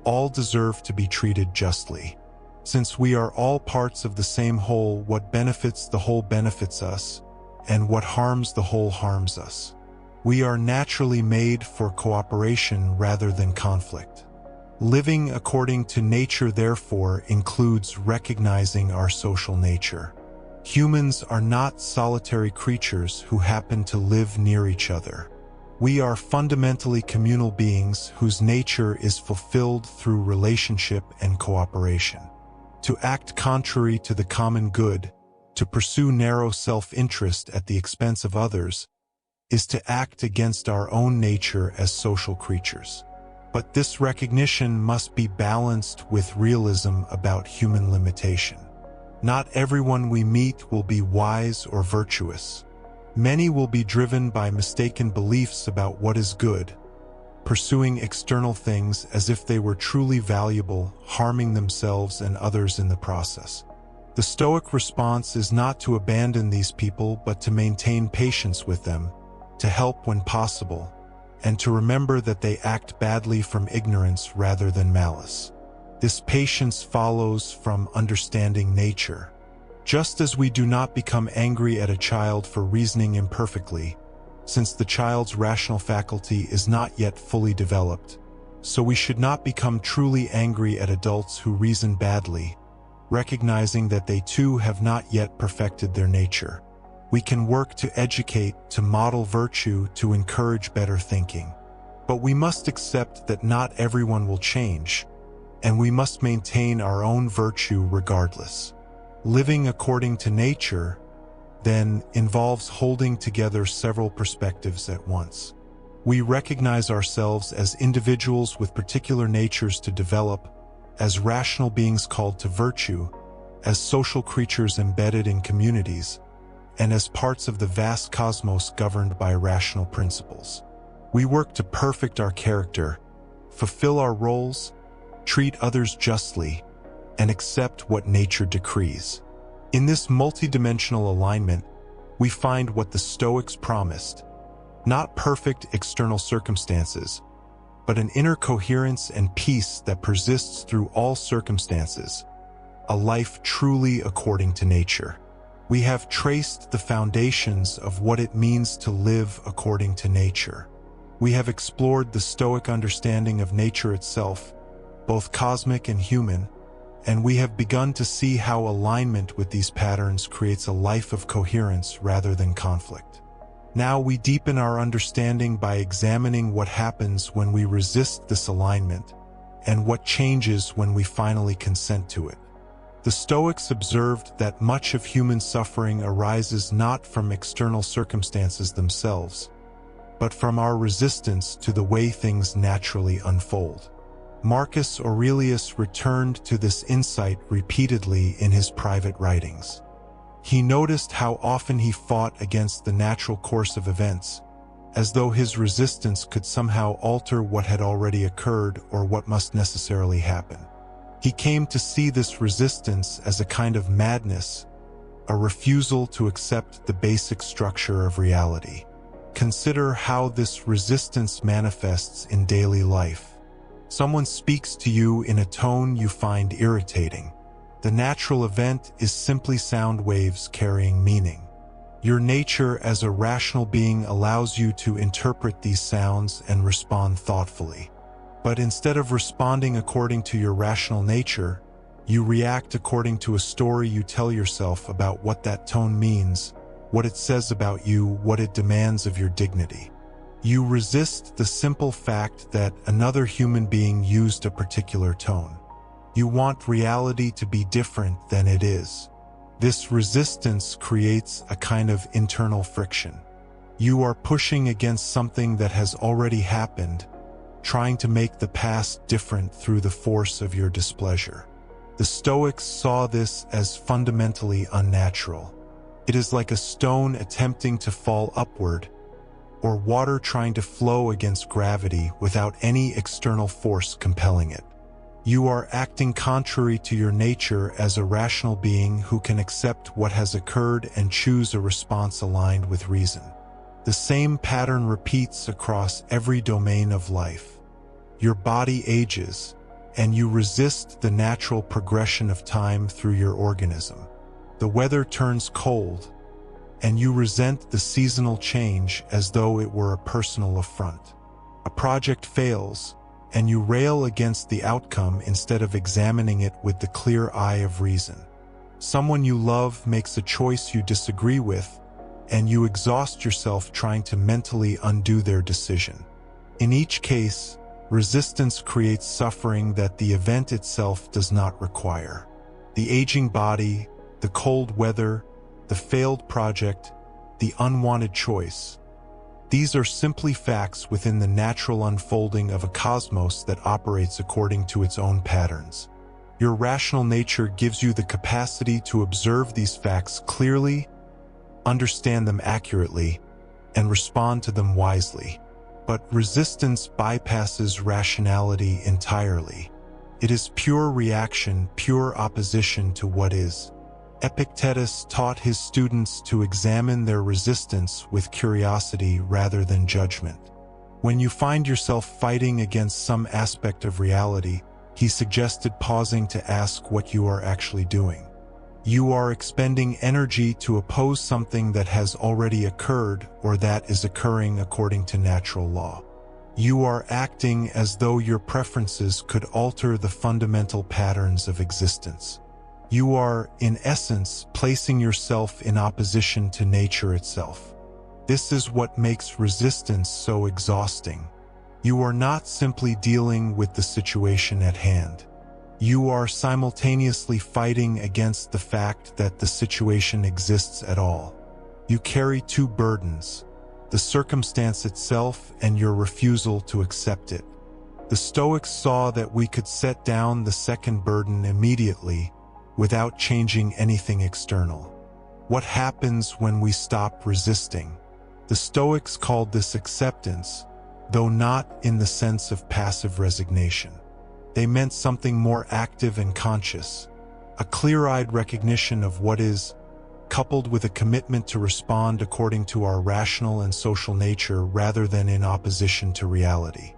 all deserve to be treated justly. Since we are all parts of the same whole, what benefits the whole benefits us, and what harms the whole harms us. We are naturally made for cooperation rather than conflict. Living according to nature, therefore, includes recognizing our social nature. Humans are not solitary creatures who happen to live near each other. We are fundamentally communal beings whose nature is fulfilled through relationship and cooperation. To act contrary to the common good, to pursue narrow self-interest at the expense of others, is to act against our own nature as social creatures. But this recognition must be balanced with realism about human limitation. Not everyone we meet will be wise or virtuous. Many will be driven by mistaken beliefs about what is good, pursuing external things as if they were truly valuable, harming themselves and others in the process. The Stoic response is not to abandon these people, but to maintain patience with them, to help when possible, and to remember that they act badly from ignorance rather than malice. This patience follows from understanding nature. Just as we do not become angry at a child for reasoning imperfectly, since the child's rational faculty is not yet fully developed, so we should not become truly angry at adults who reason badly, recognizing that they too have not yet perfected their nature. We can work to educate, to model virtue, to encourage better thinking. But we must accept that not everyone will change, and we must maintain our own virtue regardless. Living according to nature, then, involves holding together several perspectives at once. We recognize ourselves as individuals with particular natures to develop, as rational beings called to virtue, as social creatures embedded in communities, and as parts of the vast cosmos governed by rational principles. We work to perfect our character, fulfill our roles, treat others justly, and accept what nature decrees. In this multidimensional alignment, we find what the Stoics promised: not perfect external circumstances, but an inner coherence and peace that persists through all circumstances, a life truly according to nature. We have traced the foundations of what it means to live according to nature. We have explored the Stoic understanding of nature itself, both cosmic and human, and we have begun to see how alignment with these patterns creates a life of coherence rather than conflict. Now we deepen our understanding by examining what happens when we resist this alignment, and what changes when we finally consent to it. The Stoics observed that much of human suffering arises not from external circumstances themselves, but from our resistance to the way things naturally unfold. Marcus Aurelius returned to this insight repeatedly in his private writings. He noticed how often he fought against the natural course of events, as though his resistance could somehow alter what had already occurred or what must necessarily happen. He came to see this resistance as a kind of madness, a refusal to accept the basic structure of reality. Consider how this resistance manifests in daily life. Someone speaks to you in a tone you find irritating. The natural event is simply sound waves carrying meaning. Your nature as a rational being allows you to interpret these sounds and respond thoughtfully. But instead of responding according to your rational nature, you react according to a story you tell yourself about what that tone means, what it says about you, what it demands of your dignity. You resist the simple fact that another human being used a particular tone. You want reality to be different than it is. This resistance creates a kind of internal friction. You are pushing against something that has already happened, trying to make the past different through the force of your displeasure. The Stoics saw this as fundamentally unnatural. It is like a stone attempting to fall upward, or water trying to flow against gravity without any external force compelling it. You are acting contrary to your nature as a rational being who can accept what has occurred and choose a response aligned with reason. The same pattern repeats across every domain of life. Your body ages, and you resist the natural progression of time through your organism. The weather turns cold, and you resent the seasonal change as though it were a personal affront. A project fails, and you rail against the outcome instead of examining it with the clear eye of reason. Someone you love makes a choice you disagree with, and you exhaust yourself trying to mentally undo their decision. In each case, resistance creates suffering that the event itself does not require. The aging body, the cold weather, the failed project, the unwanted choice. These are simply facts within the natural unfolding of a cosmos that operates according to its own patterns. Your rational nature gives you the capacity to observe these facts clearly, understand them accurately, and respond to them wisely. But resistance bypasses rationality entirely. It is pure reaction, pure opposition to what is. Epictetus taught his students to examine their resistance with curiosity rather than judgment. When you find yourself fighting against some aspect of reality, he suggested pausing to ask what you are actually doing. You are expending energy to oppose something that has already occurred or that is occurring according to natural law. You are acting as though your preferences could alter the fundamental patterns of existence. You are, in essence, placing yourself in opposition to nature itself. This is what makes resistance so exhausting. You are not simply dealing with the situation at hand. You are simultaneously fighting against the fact that the situation exists at all. You carry two burdens, the circumstance itself and your refusal to accept it. The Stoics saw that we could set down the second burden immediately, without changing anything external. What happens when we stop resisting? The Stoics called this acceptance, though not in the sense of passive resignation. They meant something more active and conscious, a clear-eyed recognition of what is, coupled with a commitment to respond according to our rational and social nature rather than in opposition to reality.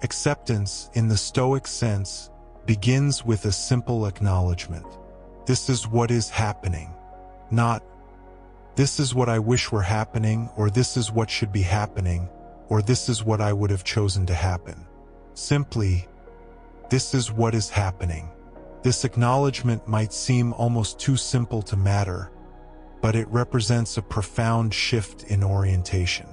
Acceptance, in the Stoic sense, begins with a simple acknowledgement. This is what is happening, not this is what I wish were happening, or this is what should be happening, or this is what I would have chosen to happen. Simply, this is what is happening. This acknowledgement might seem almost too simple to matter, but it represents a profound shift in orientation.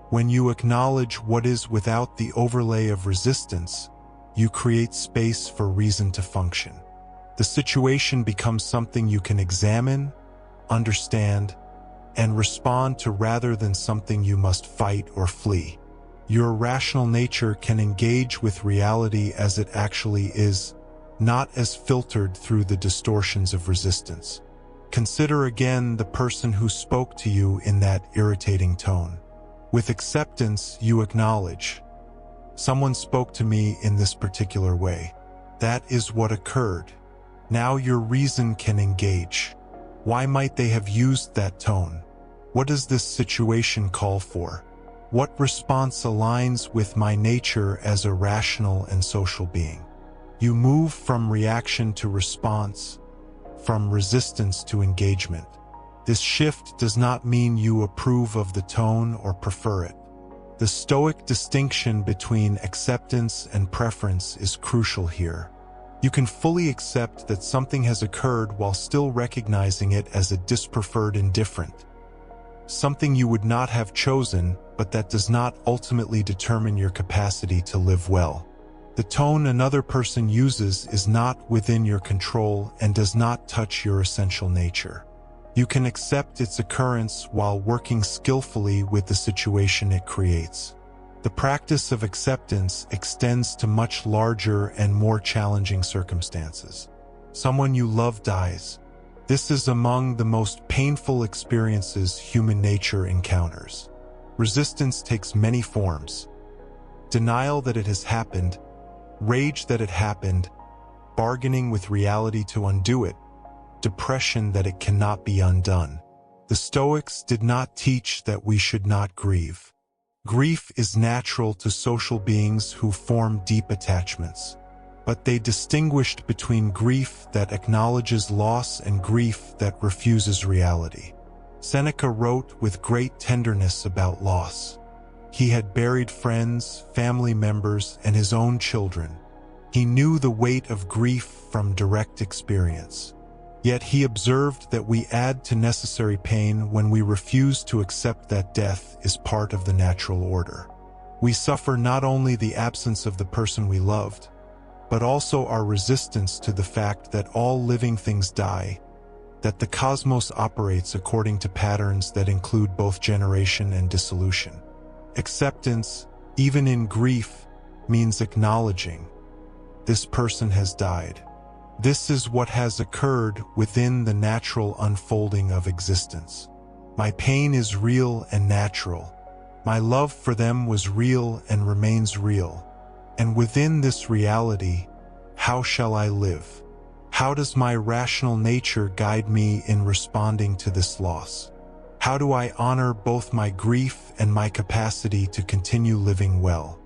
When you acknowledge what is without the overlay of resistance, you create space for reason to function. The situation becomes something you can examine, understand, and respond to rather than something you must fight or flee. Your rational nature can engage with reality as it actually is, not as filtered through the distortions of resistance. Consider again the person who spoke to you in that irritating tone. With acceptance, you acknowledge, someone spoke to me in this particular way. That is what occurred. Now your reason can engage. Why might they have used that tone? What does this situation call for? What response aligns with my nature as a rational and social being? You move from reaction to response, from resistance to engagement. This shift does not mean you approve of the tone or prefer it. The Stoic distinction between acceptance and preference is crucial here. You can fully accept that something has occurred while still recognizing it as a dispreferred indifferent, something you would not have chosen, but that does not ultimately determine your capacity to live well. The tone another person uses is not within your control and does not touch your essential nature. You can accept its occurrence while working skillfully with the situation it creates. The practice of acceptance extends to much larger and more challenging circumstances. Someone you love dies. This is among the most painful experiences human nature encounters. Resistance takes many forms: denial that it has happened, rage that it happened, bargaining with reality to undo it, depression that it cannot be undone. The Stoics did not teach that we should not grieve. Grief is natural to social beings who form deep attachments, but they distinguished between grief that acknowledges loss and grief that refuses reality. Seneca wrote with great tenderness about loss. He had buried friends, family members, and his own children. He knew the weight of grief from direct experience. Yet he observed that we add to necessary pain when we refuse to accept that death is part of the natural order. We suffer not only the absence of the person we loved, but also our resistance to the fact that all living things die, that the cosmos operates according to patterns that include both generation and dissolution. Acceptance, even in grief, means acknowledging, this person has died. This is what has occurred within the natural unfolding of existence. My pain is real and natural. My love for them was real and remains real. And within this reality, how shall I live? How does my rational nature guide me in responding to this loss? How do I honor both my grief and my capacity to continue living well?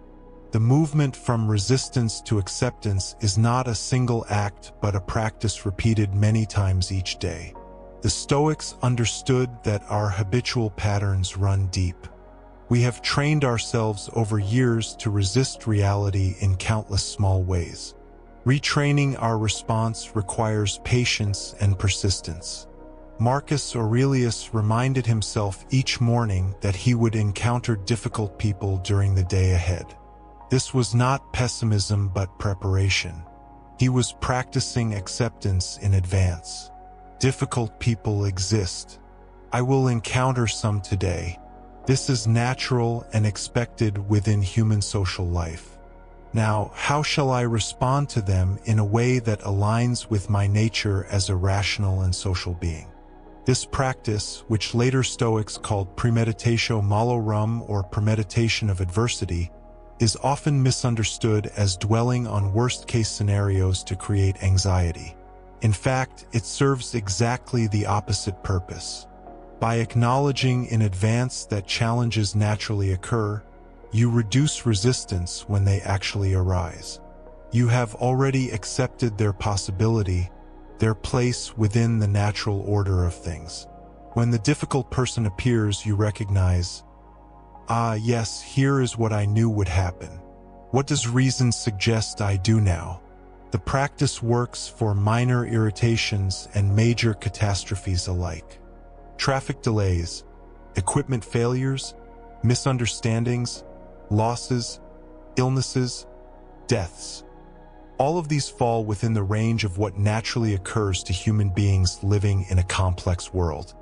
The movement from resistance to acceptance is not a single act but a practice repeated many times each day. The Stoics understood that our habitual patterns run deep. We have trained ourselves over years to resist reality in countless small ways. Retraining our response requires patience and persistence. Marcus Aurelius reminded himself each morning that he would encounter difficult people during the day ahead. This was not pessimism but preparation. He was practicing acceptance in advance. Difficult people exist. I will encounter some today. This is natural and expected within human social life. Now, how shall I respond to them in a way that aligns with my nature as a rational and social being? This practice, which later Stoics called premeditatio malorum or premeditation of adversity, is often misunderstood as dwelling on worst-case scenarios to create anxiety. In fact, it serves exactly the opposite purpose. By acknowledging in advance that challenges naturally occur, you reduce resistance when they actually arise. You have already accepted their possibility, their place within the natural order of things. When the difficult person appears, you recognize, ah, yes, here is what I knew would happen. What does reason suggest I do now? The practice works for minor irritations and major catastrophes alike. Traffic delays, equipment failures, misunderstandings, losses, illnesses, deaths. All of these fall within the range of what naturally occurs to human beings living in a complex world.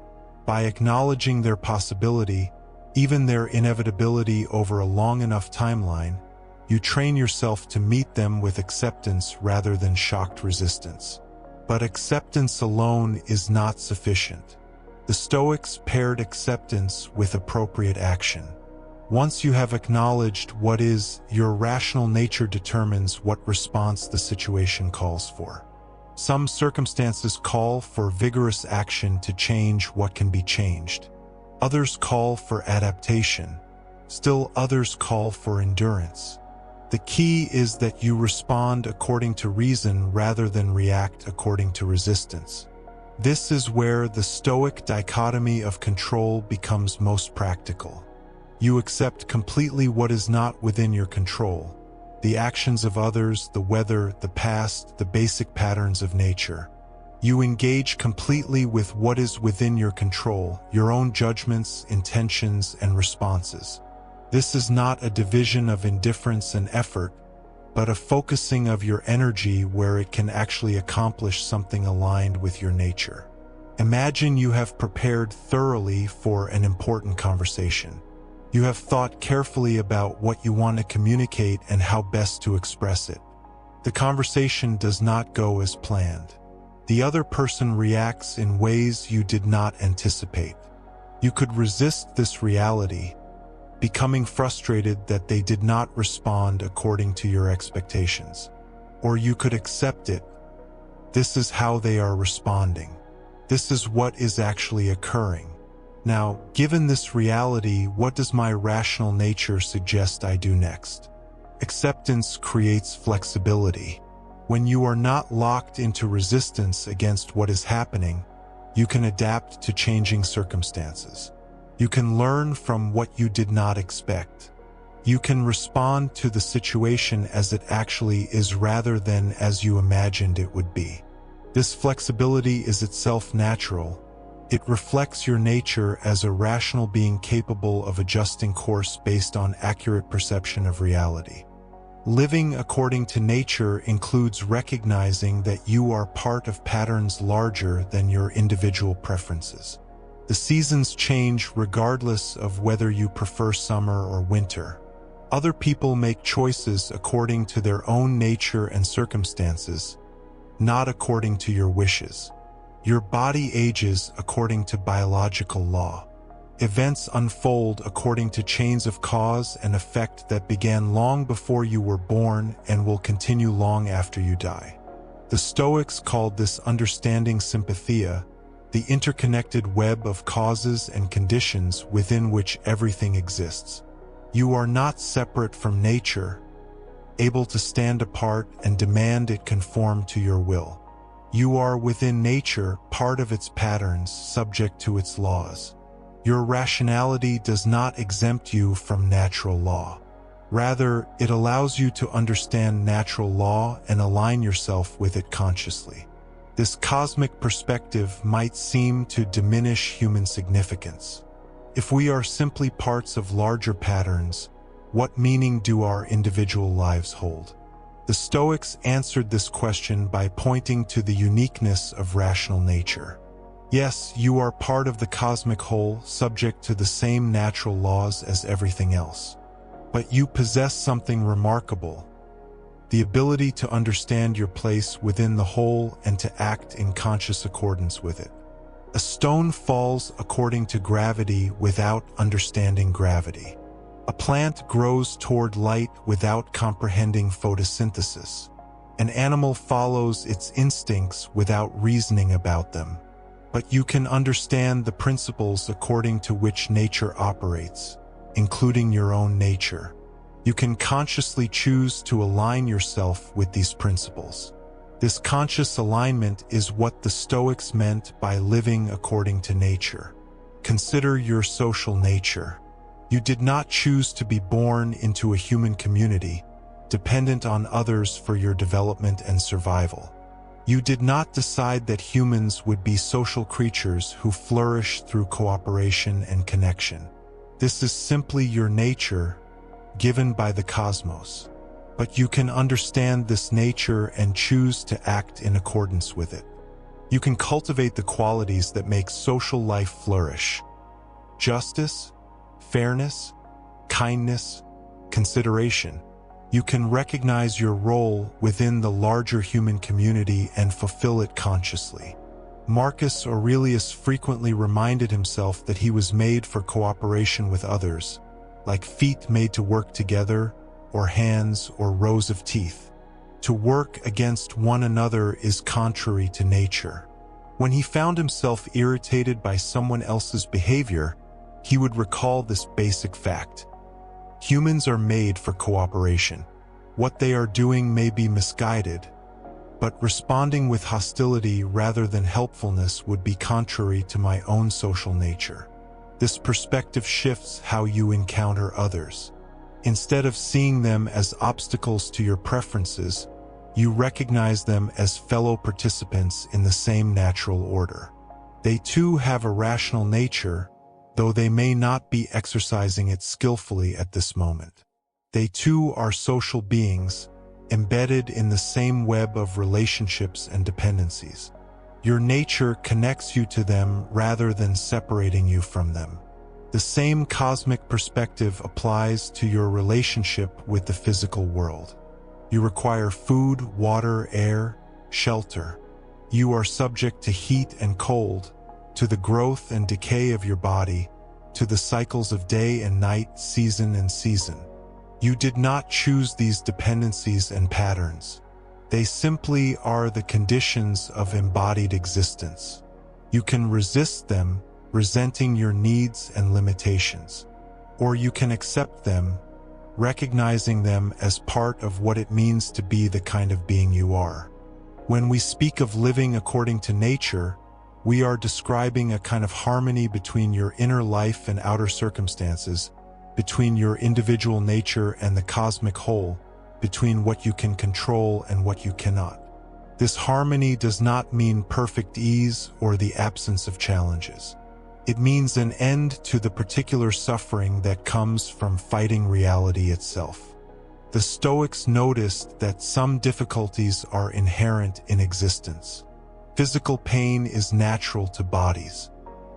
By acknowledging their possibility, even their inevitability over a long enough timeline, you train yourself to meet them with acceptance rather than shocked resistance. But acceptance alone is not sufficient. The Stoics paired acceptance with appropriate action. Once you have acknowledged what is, your rational nature determines what response the situation calls for. Some circumstances call for vigorous action to change what can be changed. Others call for adaptation. Still others call for endurance. The key is that you respond according to reason rather than react according to resistance. This is where the Stoic dichotomy of control becomes most practical. You accept completely what is not within your control, the actions of others, the weather, the past, the basic patterns of nature. You engage completely with what is within your control, your own judgments, intentions, and responses. This is not a division of indifference and effort, but a focusing of your energy where it can actually accomplish something aligned with your nature. Imagine you have prepared thoroughly for an important conversation. You have thought carefully about what you want to communicate and how best to express it. The conversation does not go as planned. The other person reacts in ways you did not anticipate. You could resist this reality, becoming frustrated that they did not respond according to your expectations. Or you could accept it. This is how they are responding. This is what is actually occurring. Now, given this reality, what does my rational nature suggest I do next? Acceptance creates flexibility. When you are not locked into resistance against what is happening, you can adapt to changing circumstances. You can learn from what you did not expect. You can respond to the situation as it actually is rather than as you imagined it would be. This flexibility is itself natural. It reflects your nature as a rational being capable of adjusting course based on accurate perception of reality. Living according to nature includes recognizing that you are part of patterns larger than your individual preferences. The seasons change regardless of whether you prefer summer or winter. Other people make choices according to their own nature and circumstances, not according to your wishes. Your body ages according to biological law. Events unfold according to chains of cause and effect that began long before you were born and will continue long after you die. The Stoics called this understanding sympathia, the interconnected web of causes and conditions within which everything exists. You are not separate from nature, able to stand apart and demand it conform to your will. You are within nature, part of its patterns, subject to its laws. Your rationality does not exempt you from natural law. Rather, it allows you to understand natural law and align yourself with it consciously. This cosmic perspective might seem to diminish human significance. If we are simply parts of larger patterns, what meaning do our individual lives hold? The Stoics answered this question by pointing to the uniqueness of rational nature. Yes, you are part of the cosmic whole, subject to the same natural laws as everything else. But you possess something remarkable: the ability to understand your place within the whole and to act in conscious accordance with it. A stone falls according to gravity without understanding gravity. A plant grows toward light without comprehending photosynthesis. An animal follows its instincts without reasoning about them. But you can understand the principles according to which nature operates, including your own nature. You can consciously choose to align yourself with these principles. This conscious alignment is what the Stoics meant by living according to nature. Consider your social nature. You did not choose to be born into a human community, dependent on others for your development and survival. You did not decide that humans would be social creatures who flourish through cooperation and connection. This is simply your nature, given by the cosmos. But you can understand this nature and choose to act in accordance with it. You can cultivate the qualities that make social life flourish: justice, fairness, kindness, consideration. You can recognize your role within the larger human community and fulfill it consciously. Marcus Aurelius frequently reminded himself that he was made for cooperation with others, like feet made to work together, or hands or rows of teeth. To work against one another is contrary to nature. When he found himself irritated by someone else's behavior, he would recall this basic fact: humans are made for cooperation. What they are doing may be misguided, but responding with hostility rather than helpfulness would be contrary to my own social nature. This perspective shifts how you encounter others. Instead of seeing them as obstacles to your preferences, you recognize them as fellow participants in the same natural order. They too have a rational nature, though they may not be exercising it skillfully at this moment. They too are social beings, embedded in the same web of relationships and dependencies. Your nature connects you to them rather than separating you from them. The same cosmic perspective applies to your relationship with the physical world. You require food, water, air, shelter. You are subject to heat and cold, to the growth and decay of your body, to the cycles of day and night, season and season. You did not choose these dependencies and patterns. They simply are the conditions of embodied existence. You can resist them, resenting your needs and limitations. Or you can accept them, recognizing them as part of what it means to be the kind of being you are. When we speak of living according to nature, we are describing a kind of harmony between your inner life and outer circumstances, between your individual nature and the cosmic whole, between what you can control and what you cannot. This harmony does not mean perfect ease or the absence of challenges. It means an end to the particular suffering that comes from fighting reality itself. The Stoics noticed that some difficulties are inherent in existence. Physical pain is natural to bodies.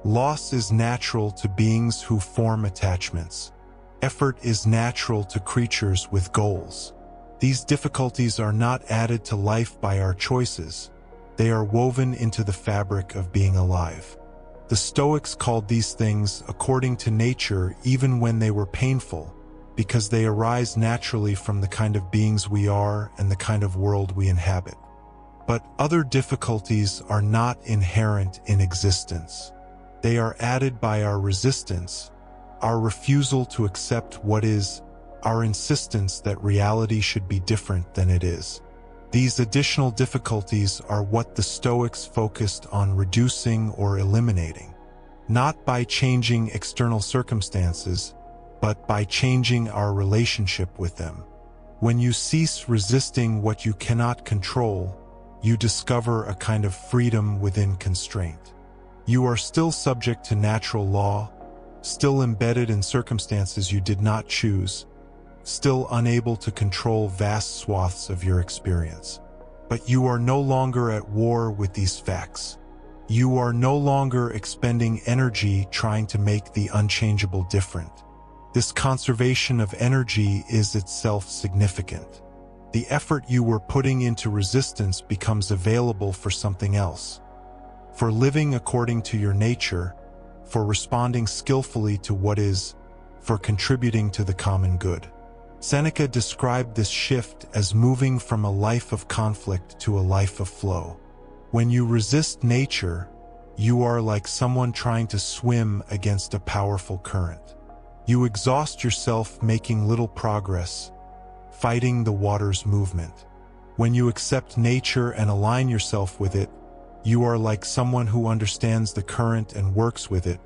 Loss is natural to beings who form attachments. Effort is natural to creatures with goals. These difficulties are not added to life by our choices. They are woven into the fabric of being alive. The Stoics called these things according to nature even when they were painful, because they arise naturally from the kind of beings we are and the kind of world we inhabit. But other difficulties are not inherent in existence. They are added by our resistance, our refusal to accept what is, our insistence that reality should be different than it is. These additional difficulties are what the Stoics focused on reducing or eliminating, not by changing external circumstances, but by changing our relationship with them. When you cease resisting what you cannot control, you discover a kind of freedom within constraint. You are still subject to natural law, still embedded in circumstances you did not choose, still unable to control vast swaths of your experience. But you are no longer at war with these facts. You are no longer expending energy trying to make the unchangeable different. This conservation of energy is itself significant. The effort you were putting into resistance becomes available for something else. For living according to your nature, for responding skillfully to what is, for contributing to the common good. Seneca described this shift as moving from a life of conflict to a life of flow. When you resist nature, you are like someone trying to swim against a powerful current. You exhaust yourself making little progress, fighting the water's movement. When you accept nature and align yourself with it, you are like someone who understands the current and works with it,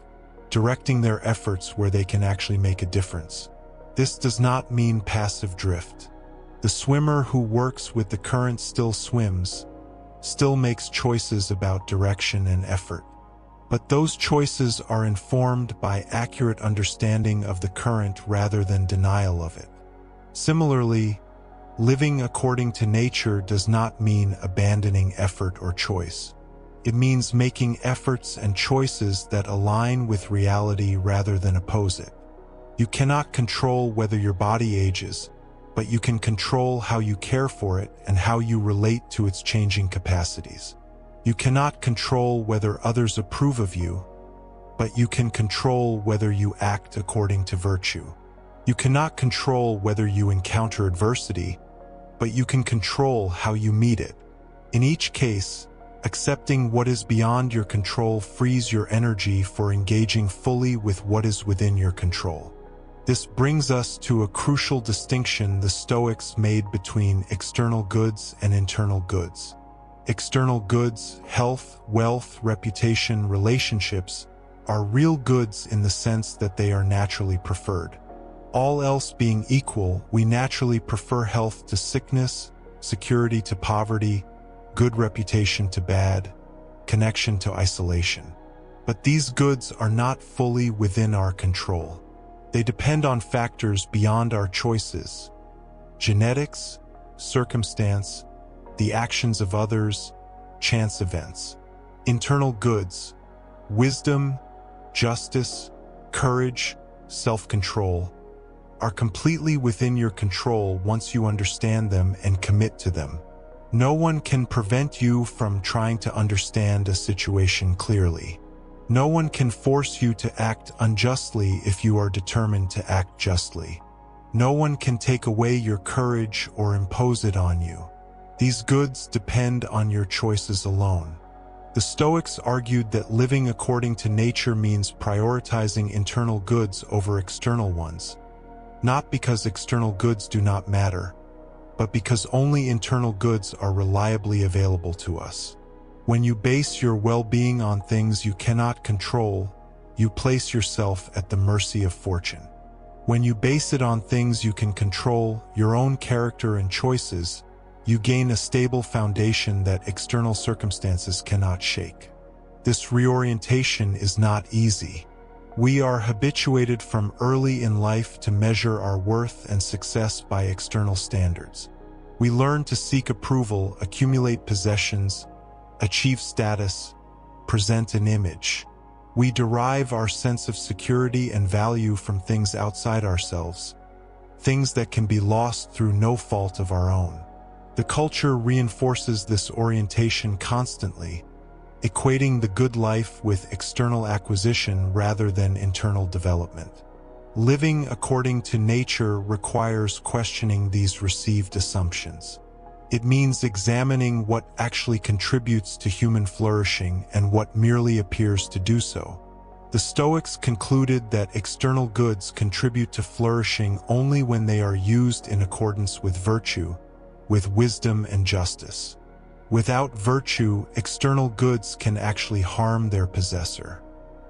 directing their efforts where they can actually make a difference. This does not mean passive drift. The swimmer who works with the current still swims, still makes choices about direction and effort. But those choices are informed by accurate understanding of the current rather than denial of it. Similarly, living according to nature does not mean abandoning effort or choice. It means making efforts and choices that align with reality rather than oppose it. You cannot control whether your body ages, but you can control how you care for it and how you relate to its changing capacities. You cannot control whether others approve of you, but you can control whether you act according to virtue. You cannot control whether you encounter adversity, but you can control how you meet it. In each case, accepting what is beyond your control frees your energy for engaging fully with what is within your control. This brings us to a crucial distinction the Stoics made between external goods and internal goods. External goods, health, wealth, reputation, relationships, are real goods in the sense that they are naturally preferred. All else being equal, we naturally prefer health to sickness, security to poverty, good reputation to bad, connection to isolation. But these goods are not fully within our control. They depend on factors beyond our choices: genetics, circumstance, the actions of others, chance events. Internal goods, wisdom, justice, courage, self-control, are completely within your control once you understand them and commit to them. No one can prevent you from trying to understand a situation clearly. No one can force you to act unjustly if you are determined to act justly. No one can take away your courage or impose it on you. These goods depend on your choices alone. The Stoics argued that living according to nature means prioritizing internal goods over external ones, not because external goods do not matter, but because only internal goods are reliably available to us. When you base your well-being on things you cannot control, you place yourself at the mercy of fortune. When you base it on things you can control, your own character and choices, you gain a stable foundation that external circumstances cannot shake. This reorientation is not easy. We are habituated from early in life to measure our worth and success by external standards. We learn to seek approval, accumulate possessions, achieve status, present an image. We derive our sense of security and value from things outside ourselves, things that can be lost through no fault of our own. The culture reinforces this orientation constantly, equating the good life with external acquisition rather than internal development. Living according to nature requires questioning these received assumptions. It means examining what actually contributes to human flourishing and what merely appears to do so. The Stoics concluded that external goods contribute to flourishing only when they are used in accordance with virtue, with wisdom and justice. Without virtue, external goods can actually harm their possessor.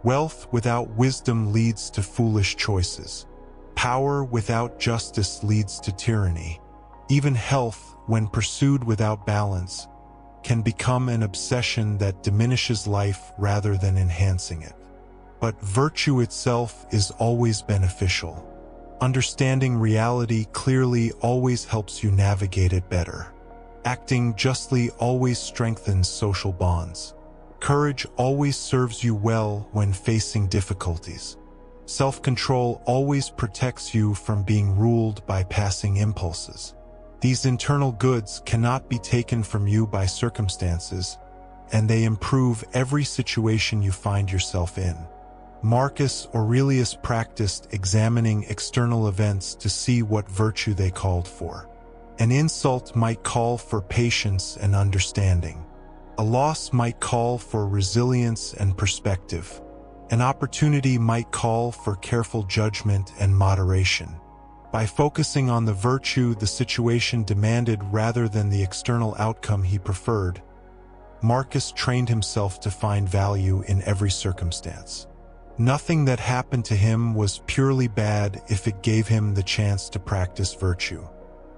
Wealth without wisdom leads to foolish choices. Power without justice leads to tyranny. Even health, when pursued without balance, can become an obsession that diminishes life rather than enhancing it. But virtue itself is always beneficial. Understanding reality clearly always helps you navigate it better. Acting justly always strengthens social bonds. Courage always serves you well when facing difficulties. Self-control always protects you from being ruled by passing impulses. These internal goods cannot be taken from you by circumstances, and they improve every situation you find yourself in. Marcus Aurelius practiced examining external events to see what virtue they called for. An insult might call for patience and understanding. A loss might call for resilience and perspective. An opportunity might call for careful judgment and moderation. By focusing on the virtue the situation demanded rather than the external outcome he preferred, Marcus trained himself to find value in every circumstance. Nothing that happened to him was purely bad if it gave him the chance to practice virtue.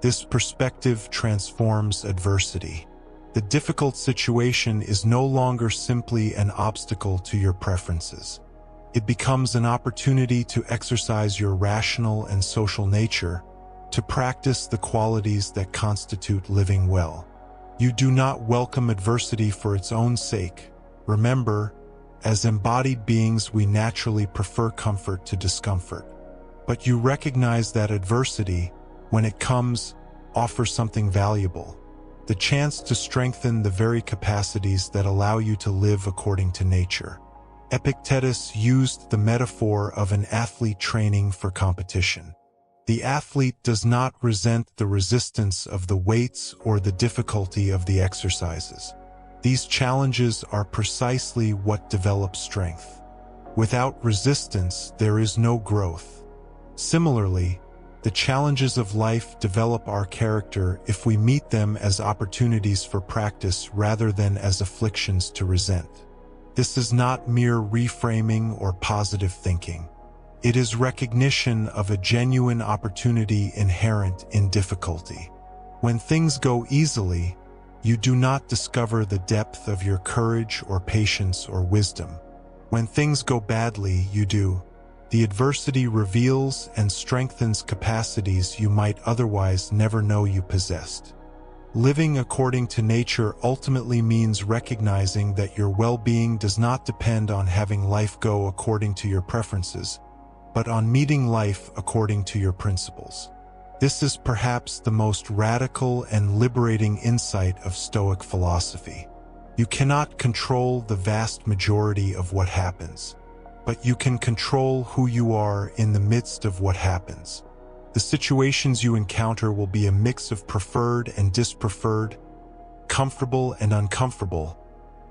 This perspective transforms adversity. The difficult situation is no longer simply an obstacle to your preferences. It becomes an opportunity to exercise your rational and social nature, to practice the qualities that constitute living well. You do not welcome adversity for its own sake. Remember, as embodied beings, we naturally prefer comfort to discomfort. But you recognize that adversity, when it comes, offers something valuable. The chance to strengthen the very capacities that allow you to live according to nature. Epictetus used the metaphor of an athlete training for competition. The athlete does not resent the resistance of the weights or the difficulty of the exercises. These challenges are precisely what develops strength. Without resistance, there is no growth. Similarly, the challenges of life develop our character if we meet them as opportunities for practice rather than as afflictions to resent. This is not mere reframing or positive thinking. It is recognition of a genuine opportunity inherent in difficulty. When things go easily, you do not discover the depth of your courage or patience or wisdom. When things go badly, you do. The adversity reveals and strengthens capacities you might otherwise never know you possessed. Living according to nature ultimately means recognizing that your well-being does not depend on having life go according to your preferences, but on meeting life according to your principles. This is perhaps the most radical and liberating insight of Stoic philosophy. You cannot control the vast majority of what happens, but you can control who you are in the midst of what happens. The situations you encounter will be a mix of preferred and dispreferred, comfortable and uncomfortable,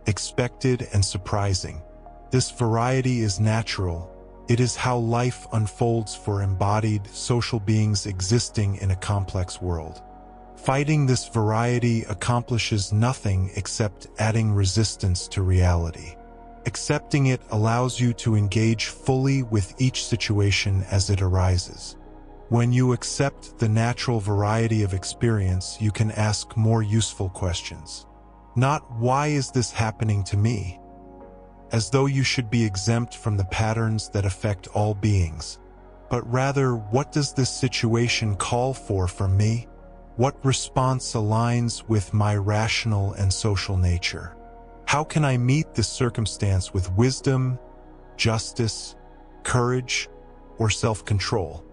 expected and surprising. This variety is natural. It is how life unfolds for embodied, social beings existing in a complex world. Fighting this variety accomplishes nothing except adding resistance to reality. Accepting it allows you to engage fully with each situation as it arises. When you accept the natural variety of experience, you can ask more useful questions. Not, "Why is this happening to me?" as though you should be exempt from the patterns that affect all beings, but rather, "What does this situation call for from me? What response aligns with my rational and social nature? How can I meet this circumstance with wisdom, justice, courage, or self-control?"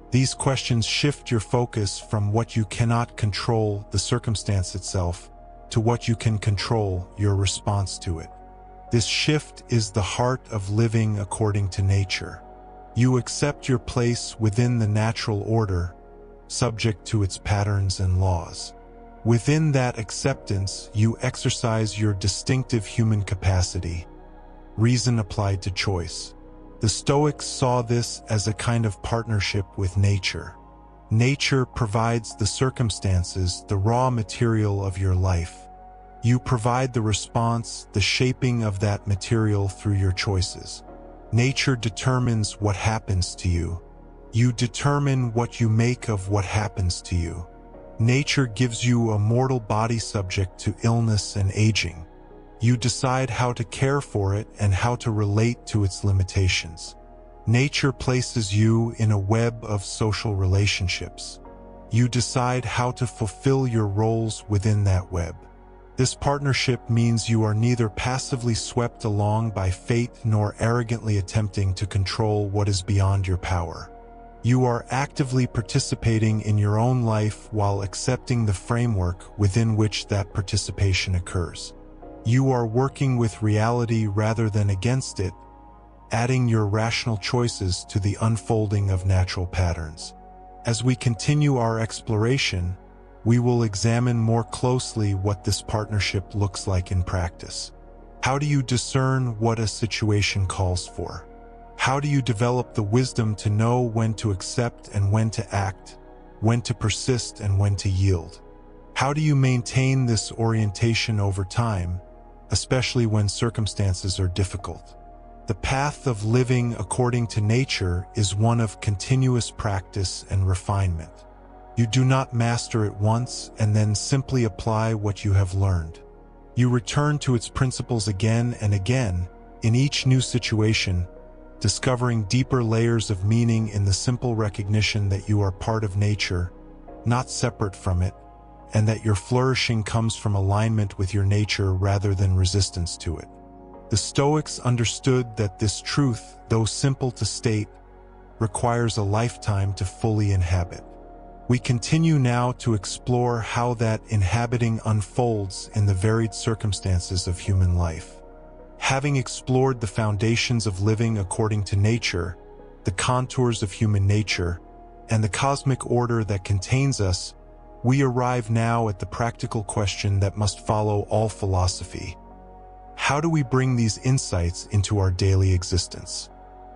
These questions shift your focus from what you cannot control, the circumstance itself, to what you can control, your response to it. This shift is the heart of living according to nature. You accept your place within the natural order, subject to its patterns and laws. Within that acceptance, you exercise your distinctive human capacity, reason applied to choice. The Stoics saw this as a kind of partnership with nature. Nature provides the circumstances, the raw material of your life. You provide the response, the shaping of that material through your choices. Nature determines what happens to you. You determine what you make of what happens to you. Nature gives you a mortal body subject to illness and aging. You decide how to care for it and how to relate to its limitations. Nature places you in a web of social relationships. You decide how to fulfill your roles within that web. This partnership means you are neither passively swept along by fate nor arrogantly attempting to control what is beyond your power. You are actively participating in your own life while accepting the framework within which that participation occurs. You are working with reality rather than against it, adding your rational choices to the unfolding of natural patterns. As we continue our exploration, we will examine more closely what this partnership looks like in practice. How do you discern what a situation calls for? How do you develop the wisdom to know when to accept and when to act, when to persist and when to yield? How do you maintain this orientation over time, especially when circumstances are difficult? The path of living according to nature is one of continuous practice and refinement. You do not master it once and then simply apply what you have learned. You return to its principles again and again, in each new situation, discovering deeper layers of meaning in the simple recognition that you are part of nature, not separate from it, and that your flourishing comes from alignment with your nature rather than resistance to it. The Stoics understood that this truth, though simple to state, requires a lifetime to fully inhabit. We continue now to explore how that inhabiting unfolds in the varied circumstances of human life. Having explored the foundations of living according to nature, the contours of human nature, and the cosmic order that contains us, we arrive now at the practical question that must follow all philosophy. How do we bring these insights into our daily existence?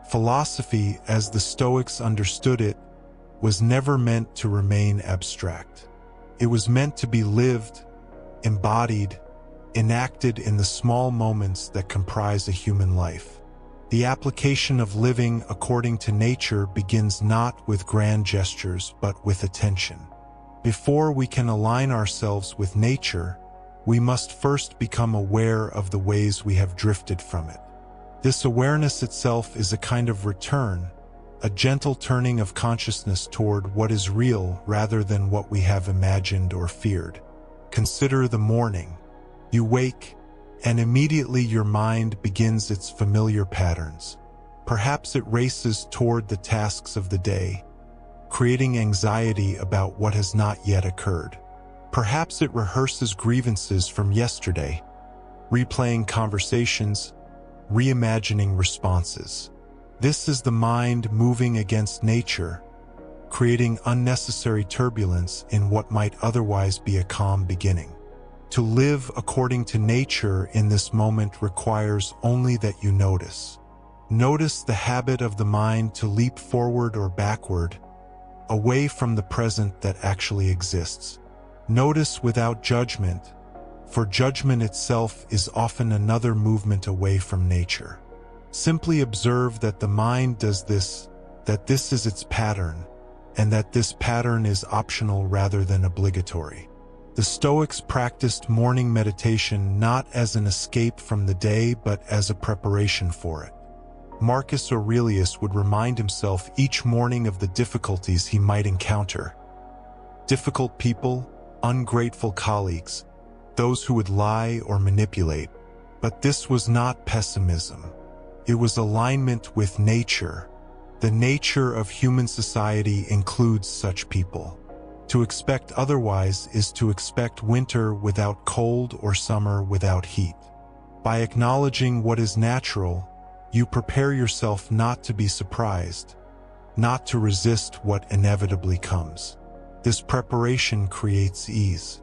Philosophy, as the Stoics understood it, was never meant to remain abstract. It was meant to be lived, embodied, enacted in the small moments that comprise a human life. The application of living according to nature begins not with grand gestures, but with attention. Before we can align ourselves with nature, we must first become aware of the ways we have drifted from it. This awareness itself is a kind of return, a gentle turning of consciousness toward what is real rather than what we have imagined or feared. Consider the morning. You wake, and immediately your mind begins its familiar patterns. Perhaps it races toward the tasks of the day, creating anxiety about what has not yet occurred. Perhaps it rehearses grievances from yesterday, replaying conversations, reimagining responses. This is the mind moving against nature, creating unnecessary turbulence in what might otherwise be a calm beginning. To live according to nature in this moment requires only that you notice. Notice the habit of the mind to leap forward or backward, away from the present that actually exists. Notice without judgment, for judgment itself is often another movement away from nature. Simply observe that the mind does this, that this is its pattern, and that this pattern is optional rather than obligatory. The Stoics practiced morning meditation not as an escape from the day but as a preparation for it. Marcus Aurelius would remind himself each morning of the difficulties he might encounter. Difficult people, ungrateful colleagues, those who would lie or manipulate. But this was not pessimism. It was alignment with nature. The nature of human society includes such people. To expect otherwise is to expect winter without cold or summer without heat. By acknowledging what is natural, you prepare yourself not to be surprised, not to resist what inevitably comes. This preparation creates ease.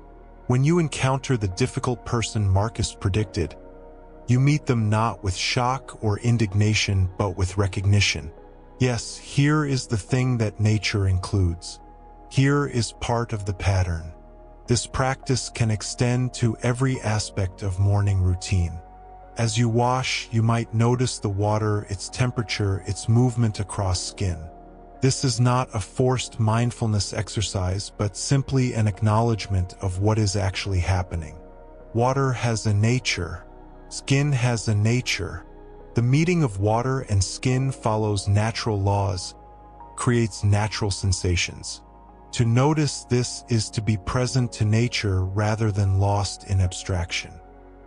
When you encounter the difficult person Marcus predicted, you meet them not with shock or indignation but with recognition. Yes, here is the thing that nature includes. Here is part of the pattern. This practice can extend to every aspect of morning routine. As you wash, you might notice the water, its temperature, its movement across skin. This is not a forced mindfulness exercise, but simply an acknowledgement of what is actually happening. Water has a nature. Skin has a nature. The meeting of water and skin follows natural laws, creates natural sensations. To notice this is to be present to nature rather than lost in abstraction.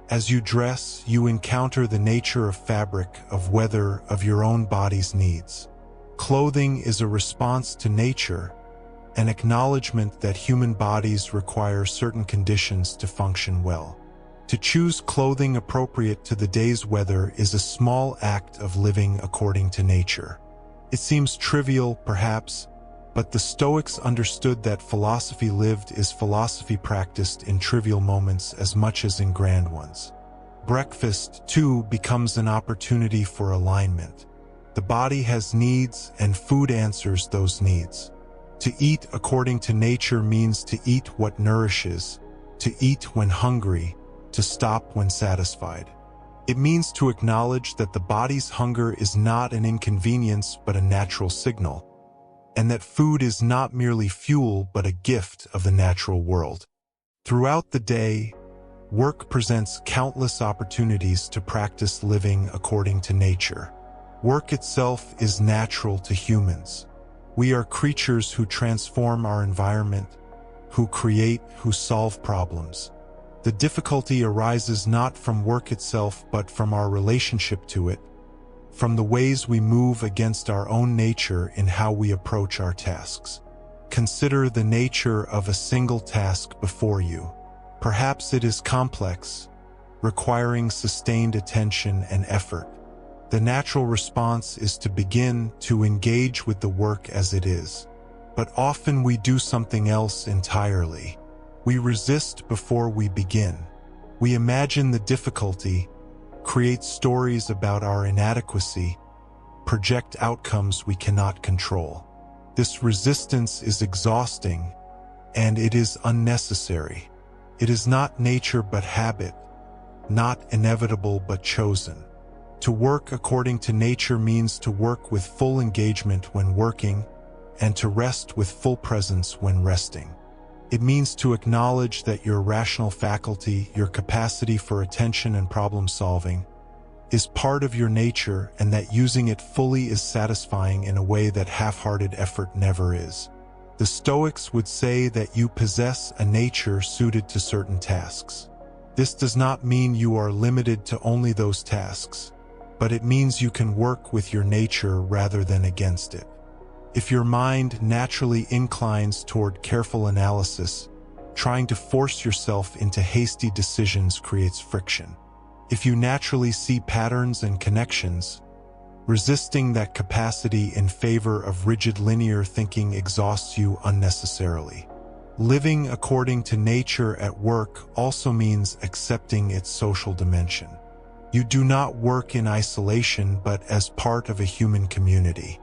As you dress, you encounter the nature of fabric, of weather, of your own body's needs. Clothing is a response to nature, an acknowledgement that human bodies require certain conditions to function well. To choose clothing appropriate to the day's weather is a small act of living according to nature. It seems trivial, perhaps, but the Stoics understood that philosophy lived is philosophy practiced in trivial moments as much as in grand ones. Breakfast, too, becomes an opportunity for alignment. The body has needs, and food answers those needs. To eat according to nature means to eat what nourishes, to eat when hungry, to stop when satisfied. It means to acknowledge that the body's hunger is not an inconvenience but a natural signal, and that food is not merely fuel but a gift of the natural world. Throughout the day, work presents countless opportunities to practice living according to nature. Work itself is natural to humans. We are creatures who transform our environment, who create, who solve problems. The difficulty arises not from work itself but from our relationship to it, from the ways we move against our own nature in how we approach our tasks. Consider the nature of a single task before you. Perhaps it is complex, requiring sustained attention and effort. The natural response is to begin to engage with the work as it is. But often we do something else entirely. We resist before we begin. We imagine the difficulty, create stories about our inadequacy, project outcomes we cannot control. This resistance is exhausting, and it is unnecessary. It is not nature but habit, not inevitable but chosen. To work according to nature means to work with full engagement when working, and to rest with full presence when resting. It means to acknowledge that your rational faculty, your capacity for attention and problem solving, is part of your nature and that using it fully is satisfying in a way that half-hearted effort never is. The Stoics would say that you possess a nature suited to certain tasks. This does not mean you are limited to only those tasks, but it means you can work with your nature rather than against it. If your mind naturally inclines toward careful analysis, trying to force yourself into hasty decisions creates friction. If you naturally see patterns and connections, resisting that capacity in favor of rigid linear thinking exhausts you unnecessarily. Living according to nature at work also means accepting its social dimension. You do not work in isolation but as part of a human community.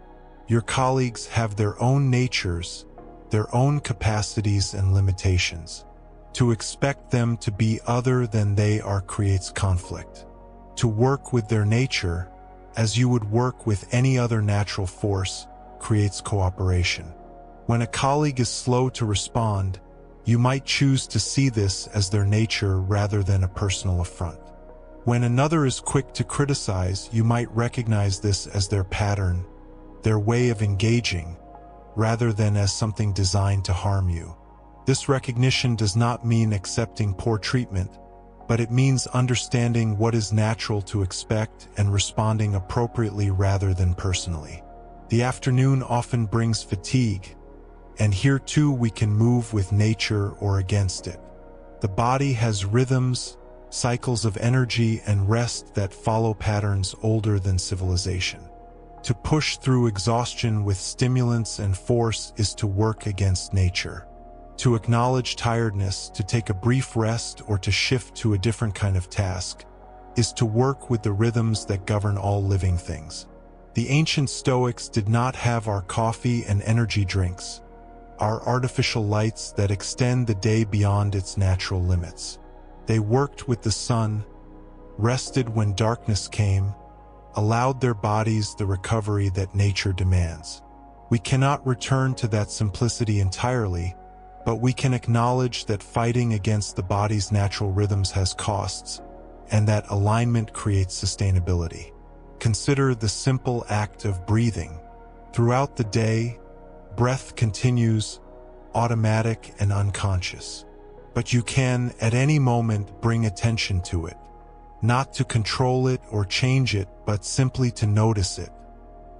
Your colleagues have their own natures, their own capacities and limitations. To expect them to be other than they are creates conflict. To work with their nature, as you would work with any other natural force, creates cooperation. When a colleague is slow to respond, you might choose to see this as their nature rather than a personal affront. When another is quick to criticize, you might recognize this as their pattern, their way of engaging, rather than as something designed to harm you. This recognition does not mean accepting poor treatment, but it means understanding what is natural to expect and responding appropriately rather than personally. The afternoon often brings fatigue, and here too we can move with nature or against it. The body has rhythms, cycles of energy and rest that follow patterns older than civilization. To push through exhaustion with stimulants and force is to work against nature. To acknowledge tiredness, to take a brief rest, or to shift to a different kind of task, is to work with the rhythms that govern all living things. The ancient Stoics did not have our coffee and energy drinks, our artificial lights that extend the day beyond its natural limits. They worked with the sun, rested when darkness came, allowed their bodies the recovery that nature demands. We cannot return to that simplicity entirely, but we can acknowledge that fighting against the body's natural rhythms has costs, and that alignment creates sustainability. Consider the simple act of breathing. Throughout the day, breath continues, automatic and unconscious. But you can, at any moment, bring attention to it. Not to control it or change it, but simply to notice it.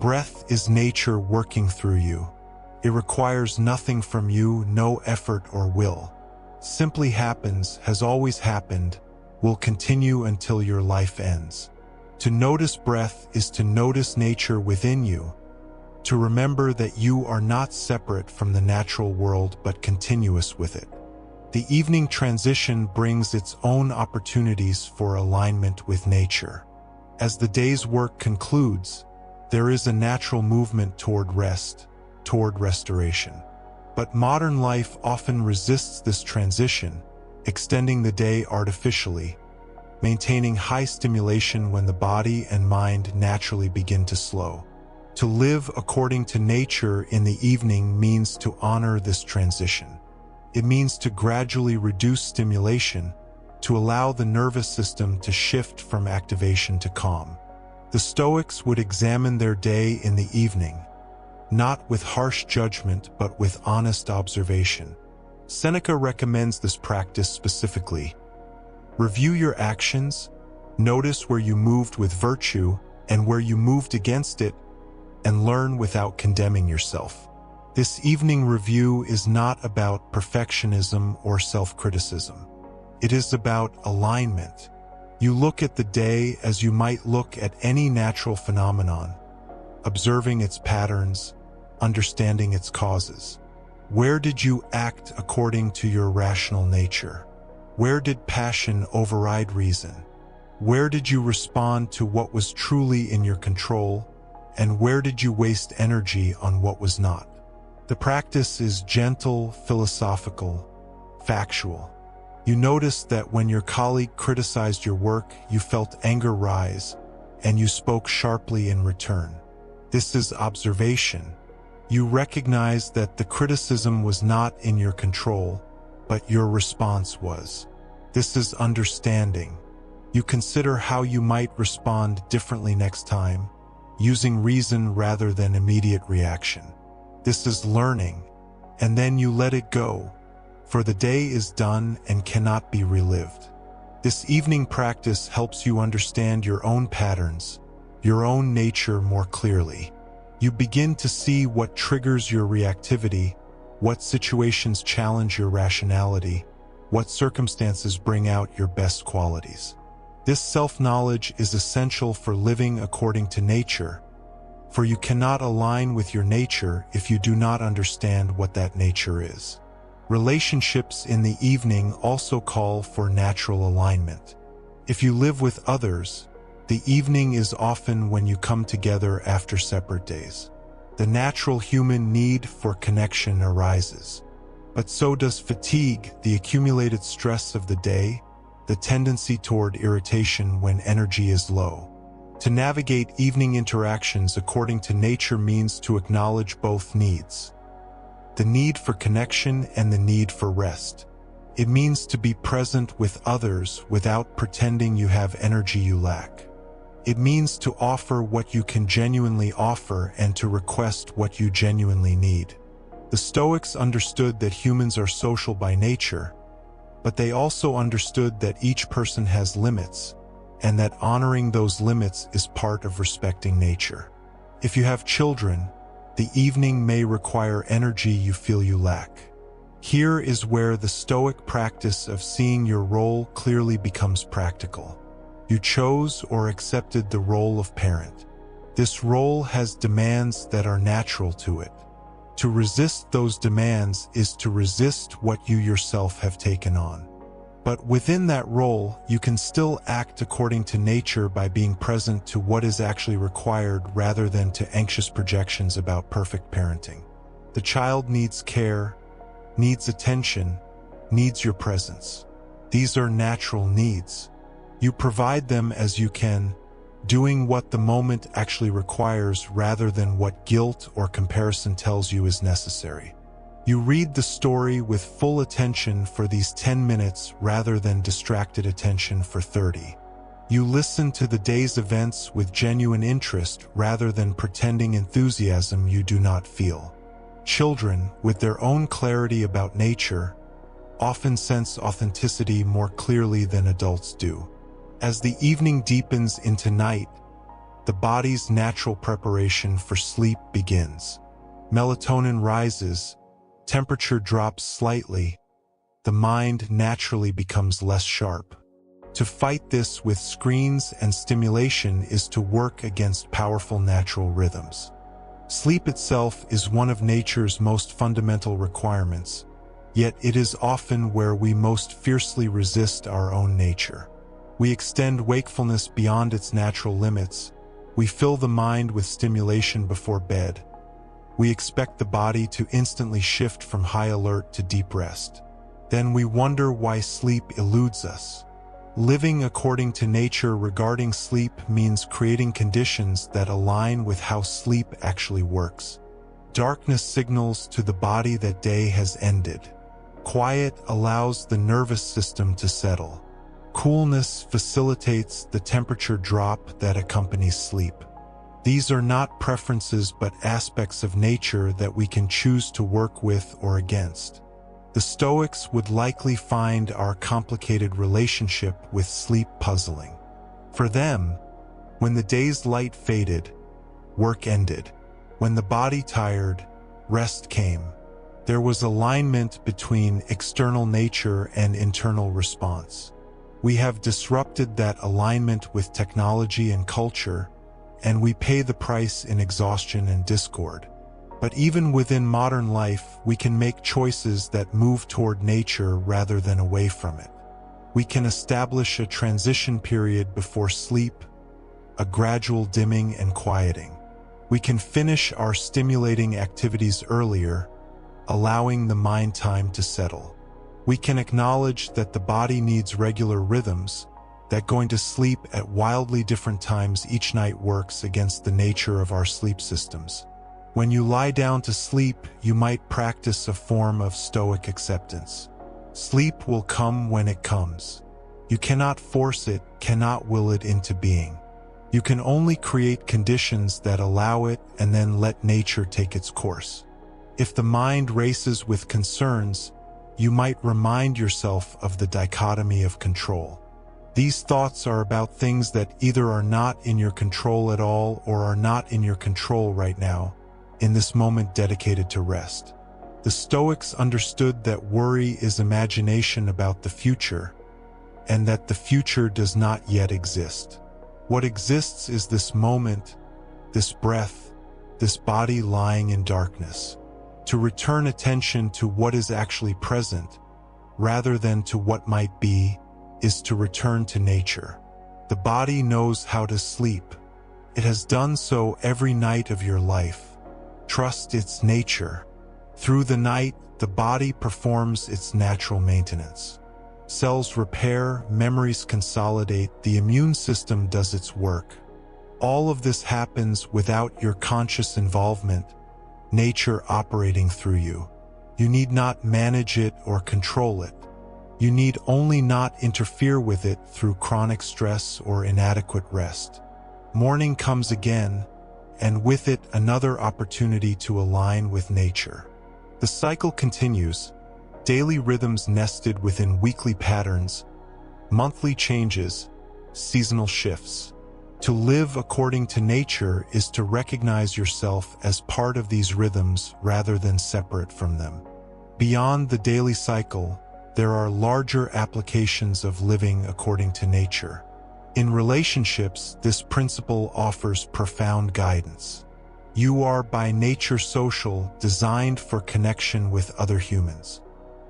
Breath is nature working through you. It requires nothing from you, no effort or will. Simply happens, has always happened, will continue until your life ends. To notice breath is to notice nature within you, to remember that you are not separate from the natural world but continuous with it. The evening transition brings its own opportunities for alignment with nature. As the day's work concludes, there is a natural movement toward rest, toward restoration. But modern life often resists this transition, extending the day artificially, maintaining high stimulation when the body and mind naturally begin to slow. To live according to nature in the evening means to honor this transition. It means to gradually reduce stimulation, to allow the nervous system to shift from activation to calm. The Stoics would examine their day in the evening, not with harsh judgment but with honest observation. Seneca recommends this practice specifically. Review your actions, notice where you moved with virtue and where you moved against it, and learn without condemning yourself. This evening review is not about perfectionism or self-criticism. It is about alignment. You look at the day as you might look at any natural phenomenon, observing its patterns, understanding its causes. Where did you act according to your rational nature? Where did passion override reason? Where did you respond to what was truly in your control? And where did you waste energy on what was not? The practice is gentle, philosophical, factual. You noticed that when your colleague criticized your work, you felt anger rise, and you spoke sharply in return. This is observation. You recognize that the criticism was not in your control, but your response was. This is understanding. You consider how you might respond differently next time, using reason rather than immediate reaction. This is learning, and then you let it go, for the day is done and cannot be relived. This evening practice helps you understand your own patterns, your own nature more clearly. You begin to see what triggers your reactivity, what situations challenge your rationality, what circumstances bring out your best qualities. This self-knowledge is essential for living according to nature, for you cannot align with your nature if you do not understand what that nature is. Relationships in the evening also call for natural alignment. If you live with others, the evening is often when you come together after separate days. The natural human need for connection arises. But so does fatigue, the accumulated stress of the day, the tendency toward irritation when energy is low. To navigate evening interactions according to nature means to acknowledge both needs: the need for connection and the need for rest. It means to be present with others without pretending you have energy you lack. It means to offer what you can genuinely offer and to request what you genuinely need. The Stoics understood that humans are social by nature, but they also understood that each person has limits, and that honoring those limits is part of respecting nature. If you have children, the evening may require energy you feel you lack. Here is where the Stoic practice of seeing your role clearly becomes practical. You chose or accepted the role of parent. This role has demands that are natural to it. To resist those demands is to resist what you yourself have taken on. But within that role, you can still act according to nature by being present to what is actually required rather than to anxious projections about perfect parenting. The child needs care, needs attention, needs your presence. These are natural needs. You provide them as you can, doing what the moment actually requires rather than what guilt or comparison tells you is necessary. You read the story with full attention for these 10 minutes rather than distracted attention for 30. You listen to the day's events with genuine interest rather than pretending enthusiasm you do not feel. Children, with their own clarity about nature, often sense authenticity more clearly than adults do. As the evening deepens into night, the body's natural preparation for sleep begins. Melatonin rises, temperature drops slightly, the mind naturally becomes less sharp. To fight this with screens and stimulation is to work against powerful natural rhythms. Sleep itself is one of nature's most fundamental requirements, yet it is often where we most fiercely resist our own nature. We extend wakefulness beyond its natural limits. We fill the mind with stimulation before bed. We expect the body to instantly shift from high alert to deep rest. Then we wonder why sleep eludes us. Living according to nature regarding sleep means creating conditions that align with how sleep actually works. Darkness signals to the body that day has ended. Quiet allows the nervous system to settle. Coolness facilitates the temperature drop that accompanies sleep. These are not preferences but aspects of nature that we can choose to work with or against. The Stoics would likely find our complicated relationship with sleep puzzling. For them, when the day's light faded, work ended. When the body tired, rest came. There was alignment between external nature and internal response. We have disrupted that alignment with technology and culture, and we pay the price in exhaustion and discord. But even within modern life, we can make choices that move toward nature rather than away from it. We can establish a transition period before sleep, a gradual dimming and quieting. We can finish our stimulating activities earlier, allowing the mind time to settle. We can acknowledge that the body needs regular rhythms, that going to sleep at wildly different times each night works against the nature of our sleep systems. When you lie down to sleep, you might practice a form of Stoic acceptance. Sleep will come when it comes. You cannot force it, cannot will it into being. You can only create conditions that allow it and then let nature take its course. If the mind races with concerns, you might remind yourself of the dichotomy of control. These thoughts are about things that either are not in your control at all or are not in your control right now, in this moment dedicated to rest. The Stoics understood that worry is imagination about the future, and that the future does not yet exist. What exists is this moment, this breath, this body lying in darkness. To return attention to what is actually present, rather than to what might be, is to return to nature. The body knows how to sleep. It has done so every night of your life. Trust its nature. Through the night, the body performs its natural maintenance. Cells repair, memories consolidate, the immune system does its work. All of this happens without your conscious involvement, nature operating through you. You need not manage it or control it. You need only not interfere with it through chronic stress or inadequate rest. Morning comes again, and with it another opportunity to align with nature. The cycle continues, daily rhythms nested within weekly patterns, monthly changes, seasonal shifts. To live according to nature is to recognize yourself as part of these rhythms rather than separate from them. Beyond the daily cycle, there are larger applications of living according to nature. In relationships, this principle offers profound guidance. You are by nature social, designed for connection with other humans.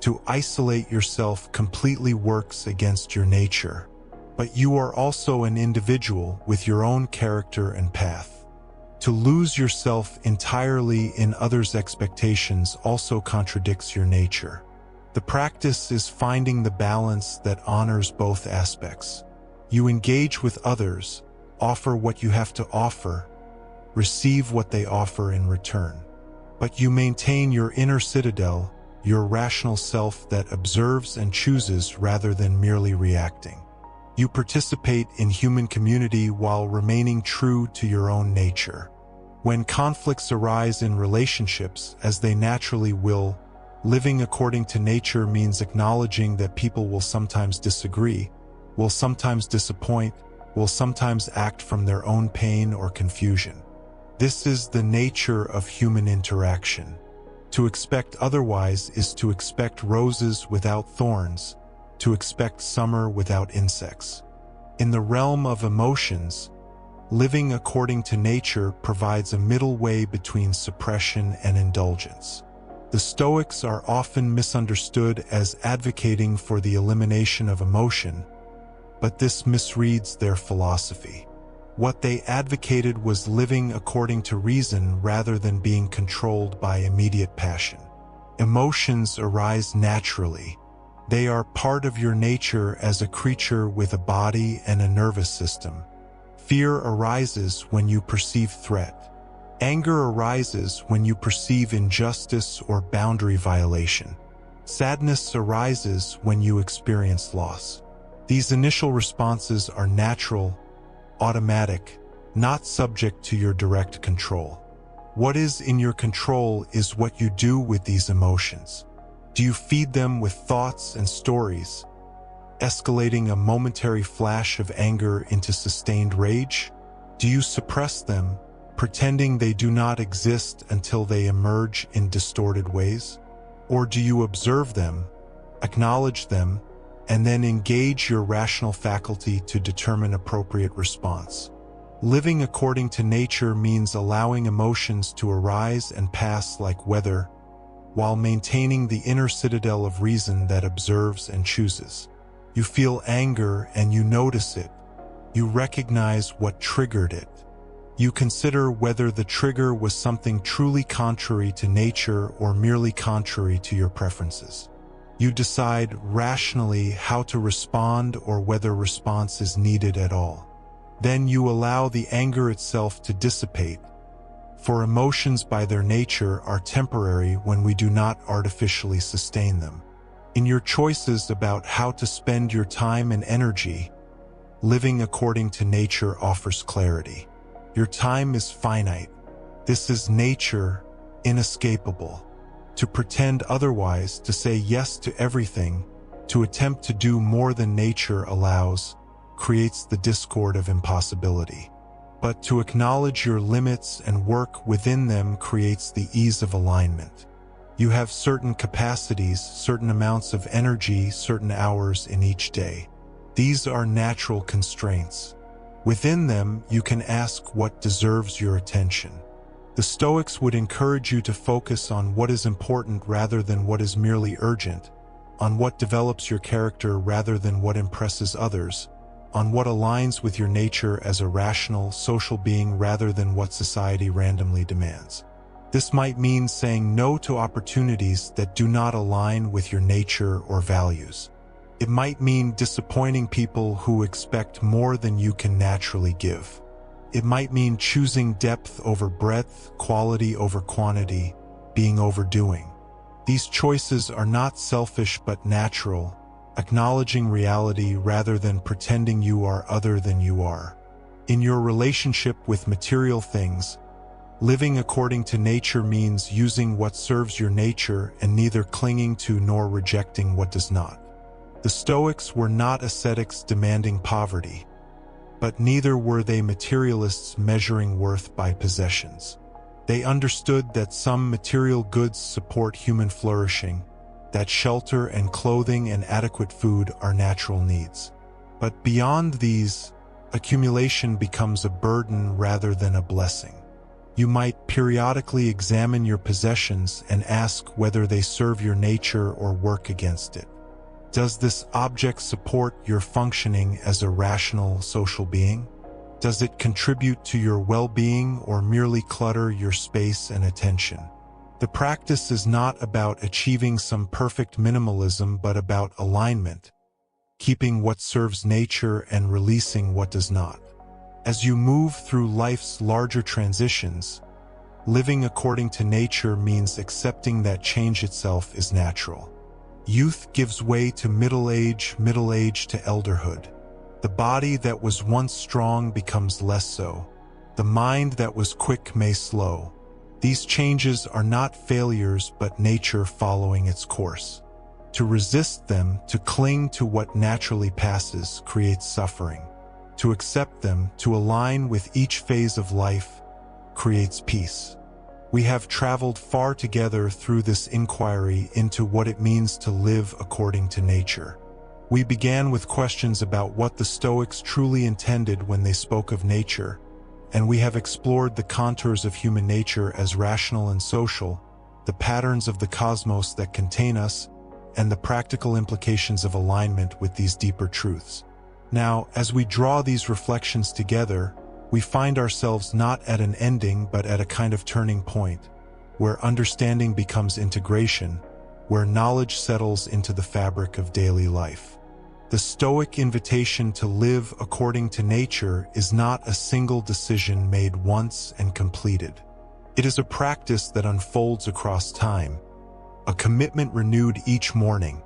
To isolate yourself completely works against your nature. But you are also an individual with your own character and path. To lose yourself entirely in others' expectations also contradicts your nature. The practice is finding the balance that honors both aspects. You engage with others, offer what you have to offer, receive what they offer in return. But you maintain your inner citadel, your rational self that observes and chooses rather than merely reacting. You participate in human community while remaining true to your own nature. When conflicts arise in relationships, as they naturally will, living according to nature means acknowledging that people will sometimes disagree, will sometimes disappoint, will sometimes act from their own pain or confusion. This is the nature of human interaction. To expect otherwise is to expect roses without thorns, to expect summer without insects. In the realm of emotions, living according to nature provides a middle way between suppression and indulgence. The Stoics are often misunderstood as advocating for the elimination of emotion, but this misreads their philosophy. What they advocated was living according to reason rather than being controlled by immediate passion. Emotions arise naturally. They are part of your nature as a creature with a body and a nervous system. Fear arises when you perceive threat. Anger arises when you perceive injustice or boundary violation. Sadness arises when you experience loss. These initial responses are natural, automatic, not subject to your direct control. What is in your control is what you do with these emotions. Do you feed them with thoughts and stories, escalating a momentary flash of anger into sustained rage? Do you suppress them, pretending they do not exist until they emerge in distorted ways? Or do you observe them, acknowledge them, and then engage your rational faculty to determine appropriate response? Living according to nature means allowing emotions to arise and pass like weather, while maintaining the inner citadel of reason that observes and chooses. You feel anger and you notice it. You recognize what triggered it. You consider whether the trigger was something truly contrary to nature or merely contrary to your preferences. You decide rationally how to respond or whether response is needed at all. Then you allow the anger itself to dissipate, for emotions by their nature are temporary when we do not artificially sustain them. In your choices about how to spend your time and energy, living according to nature offers clarity. Your time is finite. This is nature, inescapable. To pretend otherwise, to say yes to everything, to attempt to do more than nature allows, creates the discord of impossibility. But to acknowledge your limits and work within them creates the ease of alignment. You have certain capacities, certain amounts of energy, certain hours in each day. These are natural constraints. Within them, you can ask what deserves your attention. The Stoics would encourage you to focus on what is important rather than what is merely urgent, on what develops your character rather than what impresses others, on what aligns with your nature as a rational, social being rather than what society randomly demands. This might mean saying no to opportunities that do not align with your nature or values. It might mean disappointing people who expect more than you can naturally give. It might mean choosing depth over breadth, quality over quantity, being overdoing. These choices are not selfish but natural, acknowledging reality rather than pretending you are other than you are. In your relationship with material things, living according to nature means using what serves your nature and neither clinging to nor rejecting what does not. The Stoics were not ascetics demanding poverty, but neither were they materialists measuring worth by possessions. They understood that some material goods support human flourishing, that shelter and clothing and adequate food are natural needs. But beyond these, accumulation becomes a burden rather than a blessing. You might periodically examine your possessions and ask whether they serve your nature or work against it. Does this object support your functioning as a rational social being? Does it contribute to your well-being or merely clutter your space and attention? The practice is not about achieving some perfect minimalism but about alignment, keeping what serves nature and releasing what does not. As you move through life's larger transitions, living according to nature means accepting that change itself is natural. Youth gives way to middle age to elderhood. The body that was once strong becomes less so. The mind that was quick may slow. These changes are not failures but nature following its course. To resist them, to cling to what naturally passes, creates suffering. To accept them, to align with each phase of life, creates peace. We have traveled far together through this inquiry into what it means to live according to nature. We began with questions about what the Stoics truly intended when they spoke of nature, and we have explored the contours of human nature as rational and social, the patterns of the cosmos that contain us, and the practical implications of alignment with these deeper truths. Now, as we draw these reflections together, we find ourselves not at an ending but at a kind of turning point, where understanding becomes integration, where knowledge settles into the fabric of daily life. The Stoic invitation to live according to nature is not a single decision made once and completed. It is a practice that unfolds across time, a commitment renewed each morning,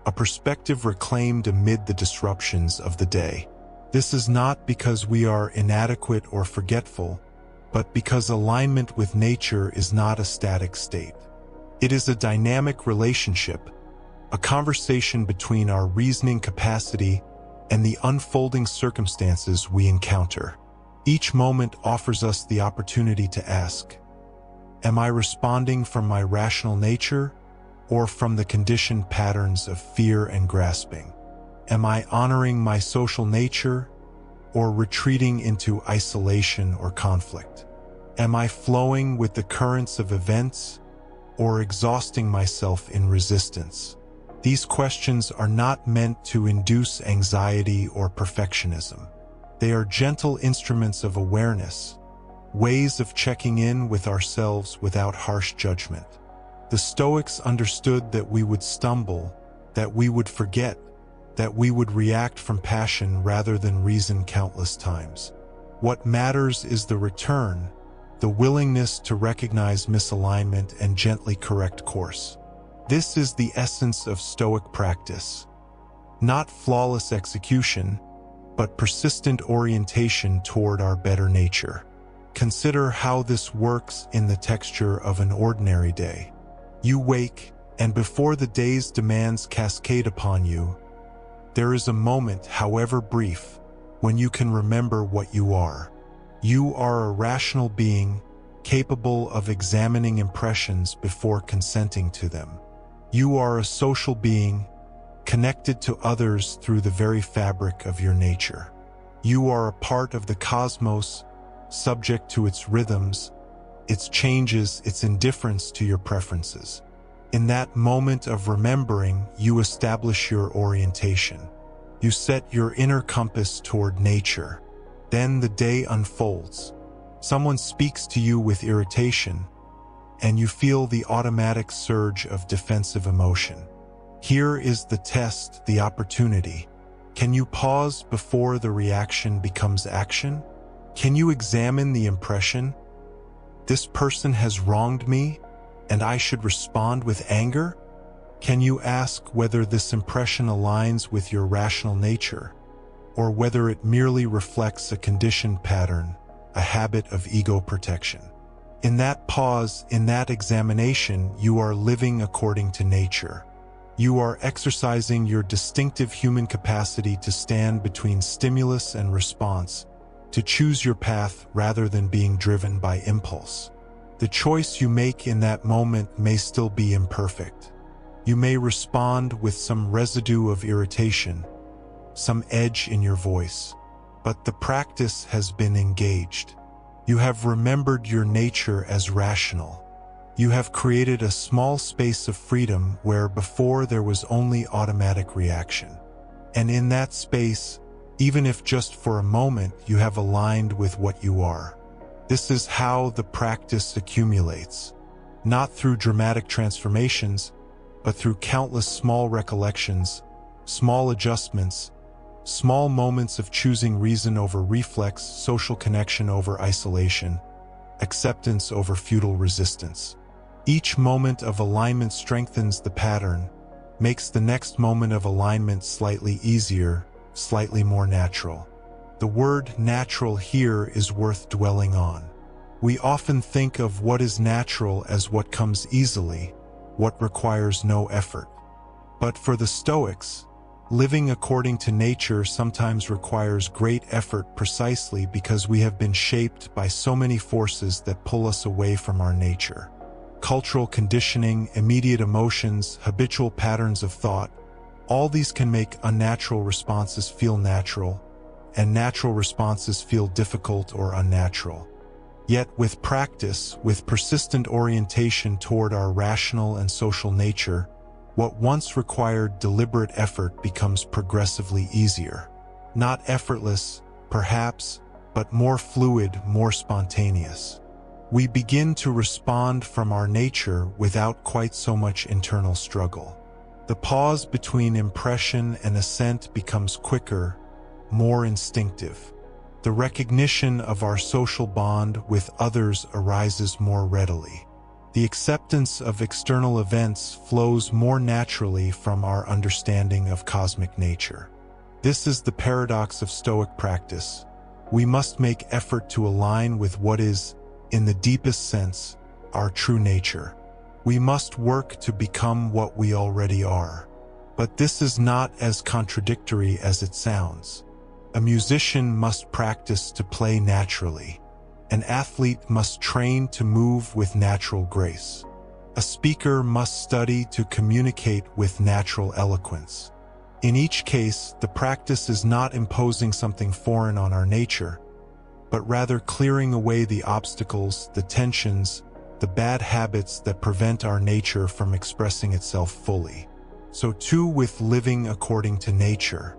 a perspective reclaimed amid the disruptions of the day. This is not because we are inadequate or forgetful, but because alignment with nature is not a static state. It is a dynamic relationship, a conversation between our reasoning capacity and the unfolding circumstances we encounter. Each moment offers us the opportunity to ask, am I responding from my rational nature or from the conditioned patterns of fear and grasping? Am I honoring my social nature or retreating into isolation or conflict? Am I flowing with the currents of events or exhausting myself in resistance? These questions are not meant to induce anxiety or perfectionism. They are gentle instruments of awareness, ways of checking in with ourselves without harsh judgment. The Stoics understood that we would stumble, that we would forget, that we would react from passion rather than reason countless times. What matters is the return, the willingness to recognize misalignment and gently correct course. This is the essence of Stoic practice. Not flawless execution, but persistent orientation toward our better nature. Consider how this works in the texture of an ordinary day. You wake, and before the day's demands cascade upon you, there is a moment, however brief, when you can remember what you are. You are a rational being, capable of examining impressions before consenting to them. You are a social being, connected to others through the very fabric of your nature. You are a part of the cosmos, subject to its rhythms, its changes, its indifference to your preferences. In that moment of remembering, you establish your orientation. You set your inner compass toward nature. Then the day unfolds. Someone speaks to you with irritation, and you feel the automatic surge of defensive emotion. Here is the test, the opportunity. Can you pause before the reaction becomes action? Can you examine the impression? This person has wronged me, and I should respond with anger? Can you ask whether this impression aligns with your rational nature, or whether it merely reflects a conditioned pattern, a habit of ego protection? In that pause, in that examination, you are living according to nature. You are exercising your distinctive human capacity to stand between stimulus and response, to choose your path rather than being driven by impulse. The choice you make in that moment may still be imperfect. You may respond with some residue of irritation, some edge in your voice, but the practice has been engaged. You have remembered your nature as rational. You have created a small space of freedom where before there was only automatic reaction. And in that space, even if just for a moment, you have aligned with what you are. This is how the practice accumulates, not through dramatic transformations, but through countless small recollections, small adjustments, small moments of choosing reason over reflex, social connection over isolation, acceptance over futile resistance. Each moment of alignment strengthens the pattern, makes the next moment of alignment slightly easier, slightly more natural. The word natural here is worth dwelling on. We often think of what is natural as what comes easily, what requires no effort. But for the Stoics, living according to nature sometimes requires great effort precisely because we have been shaped by so many forces that pull us away from our nature. Cultural conditioning, immediate emotions, habitual patterns of thought, all these can make unnatural responses feel natural, and natural responses feel difficult or unnatural. Yet with practice, with persistent orientation toward our rational and social nature, what once required deliberate effort becomes progressively easier. Not effortless, perhaps, but more fluid, more spontaneous. We begin to respond from our nature without quite so much internal struggle. The pause between impression and assent becomes quicker, more instinctive. The recognition of our social bond with others arises more readily. The acceptance of external events flows more naturally from our understanding of cosmic nature. This is the paradox of Stoic practice. We must make effort to align with what is, in the deepest sense, our true nature. We must work to become what we already are. But this is not as contradictory as it sounds. A musician must practice to play naturally. An athlete must train to move with natural grace. A speaker must study to communicate with natural eloquence. In each case, the practice is not imposing something foreign on our nature, but rather clearing away the obstacles, the tensions, the bad habits that prevent our nature from expressing itself fully. So too with living according to nature.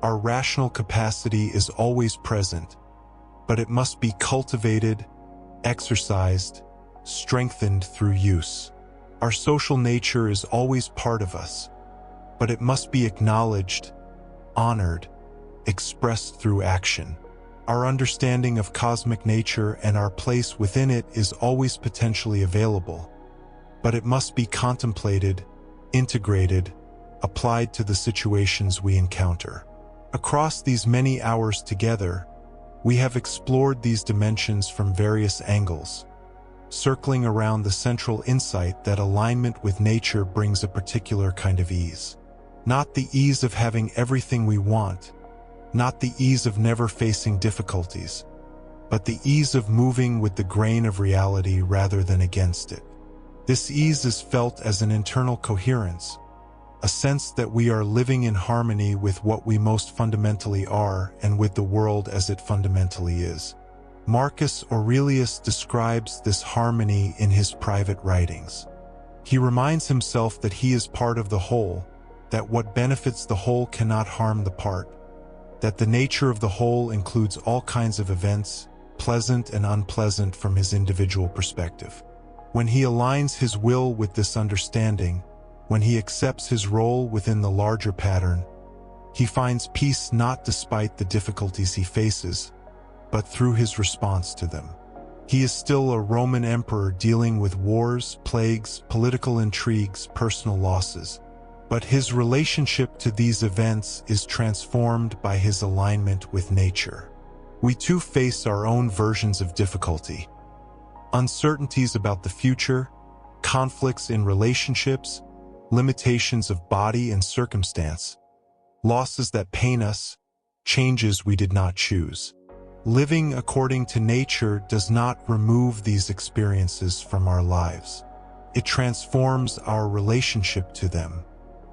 Our rational capacity is always present, but it must be cultivated, exercised, strengthened through use. Our social nature is always part of us, but it must be acknowledged, honored, expressed through action. Our understanding of cosmic nature and our place within it is always potentially available, but it must be contemplated, integrated, applied to the situations we encounter. Across these many hours together, we have explored these dimensions from various angles, circling around the central insight that alignment with nature brings a particular kind of ease. Not the ease of having everything we want, not the ease of never facing difficulties, but the ease of moving with the grain of reality rather than against it. This ease is felt as an internal coherence, a sense that we are living in harmony with what we most fundamentally are and with the world as it fundamentally is. Marcus Aurelius describes this harmony in his private writings. He reminds himself that he is part of the whole, that what benefits the whole cannot harm the part, that the nature of the whole includes all kinds of events, pleasant and unpleasant from his individual perspective. When he aligns his will with this understanding, when he accepts his role within the larger pattern, he finds peace not despite the difficulties he faces, but through his response to them. He is still a Roman emperor dealing with wars, plagues, political intrigues, personal losses, but his relationship to these events is transformed by his alignment with nature. We too face our own versions of difficulty. Uncertainties about the future, conflicts in relationships, limitations of body and circumstance, losses that pain us, changes we did not choose. Living according to nature does not remove these experiences from our lives. It transforms our relationship to them.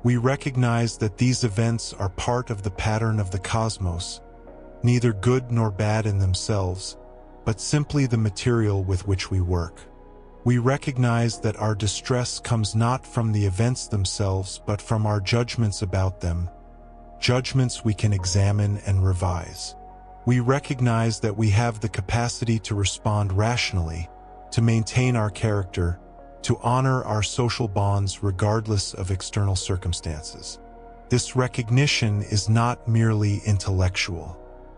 We recognize that these events are part of the pattern of the cosmos, neither good nor bad in themselves, but simply the material with which we work. We recognize that our distress comes not from the events themselves, but from our judgments about them, judgments we can examine and revise. We recognize that we have the capacity to respond rationally, to maintain our character, to honor our social bonds regardless of external circumstances. This recognition is not merely intellectual.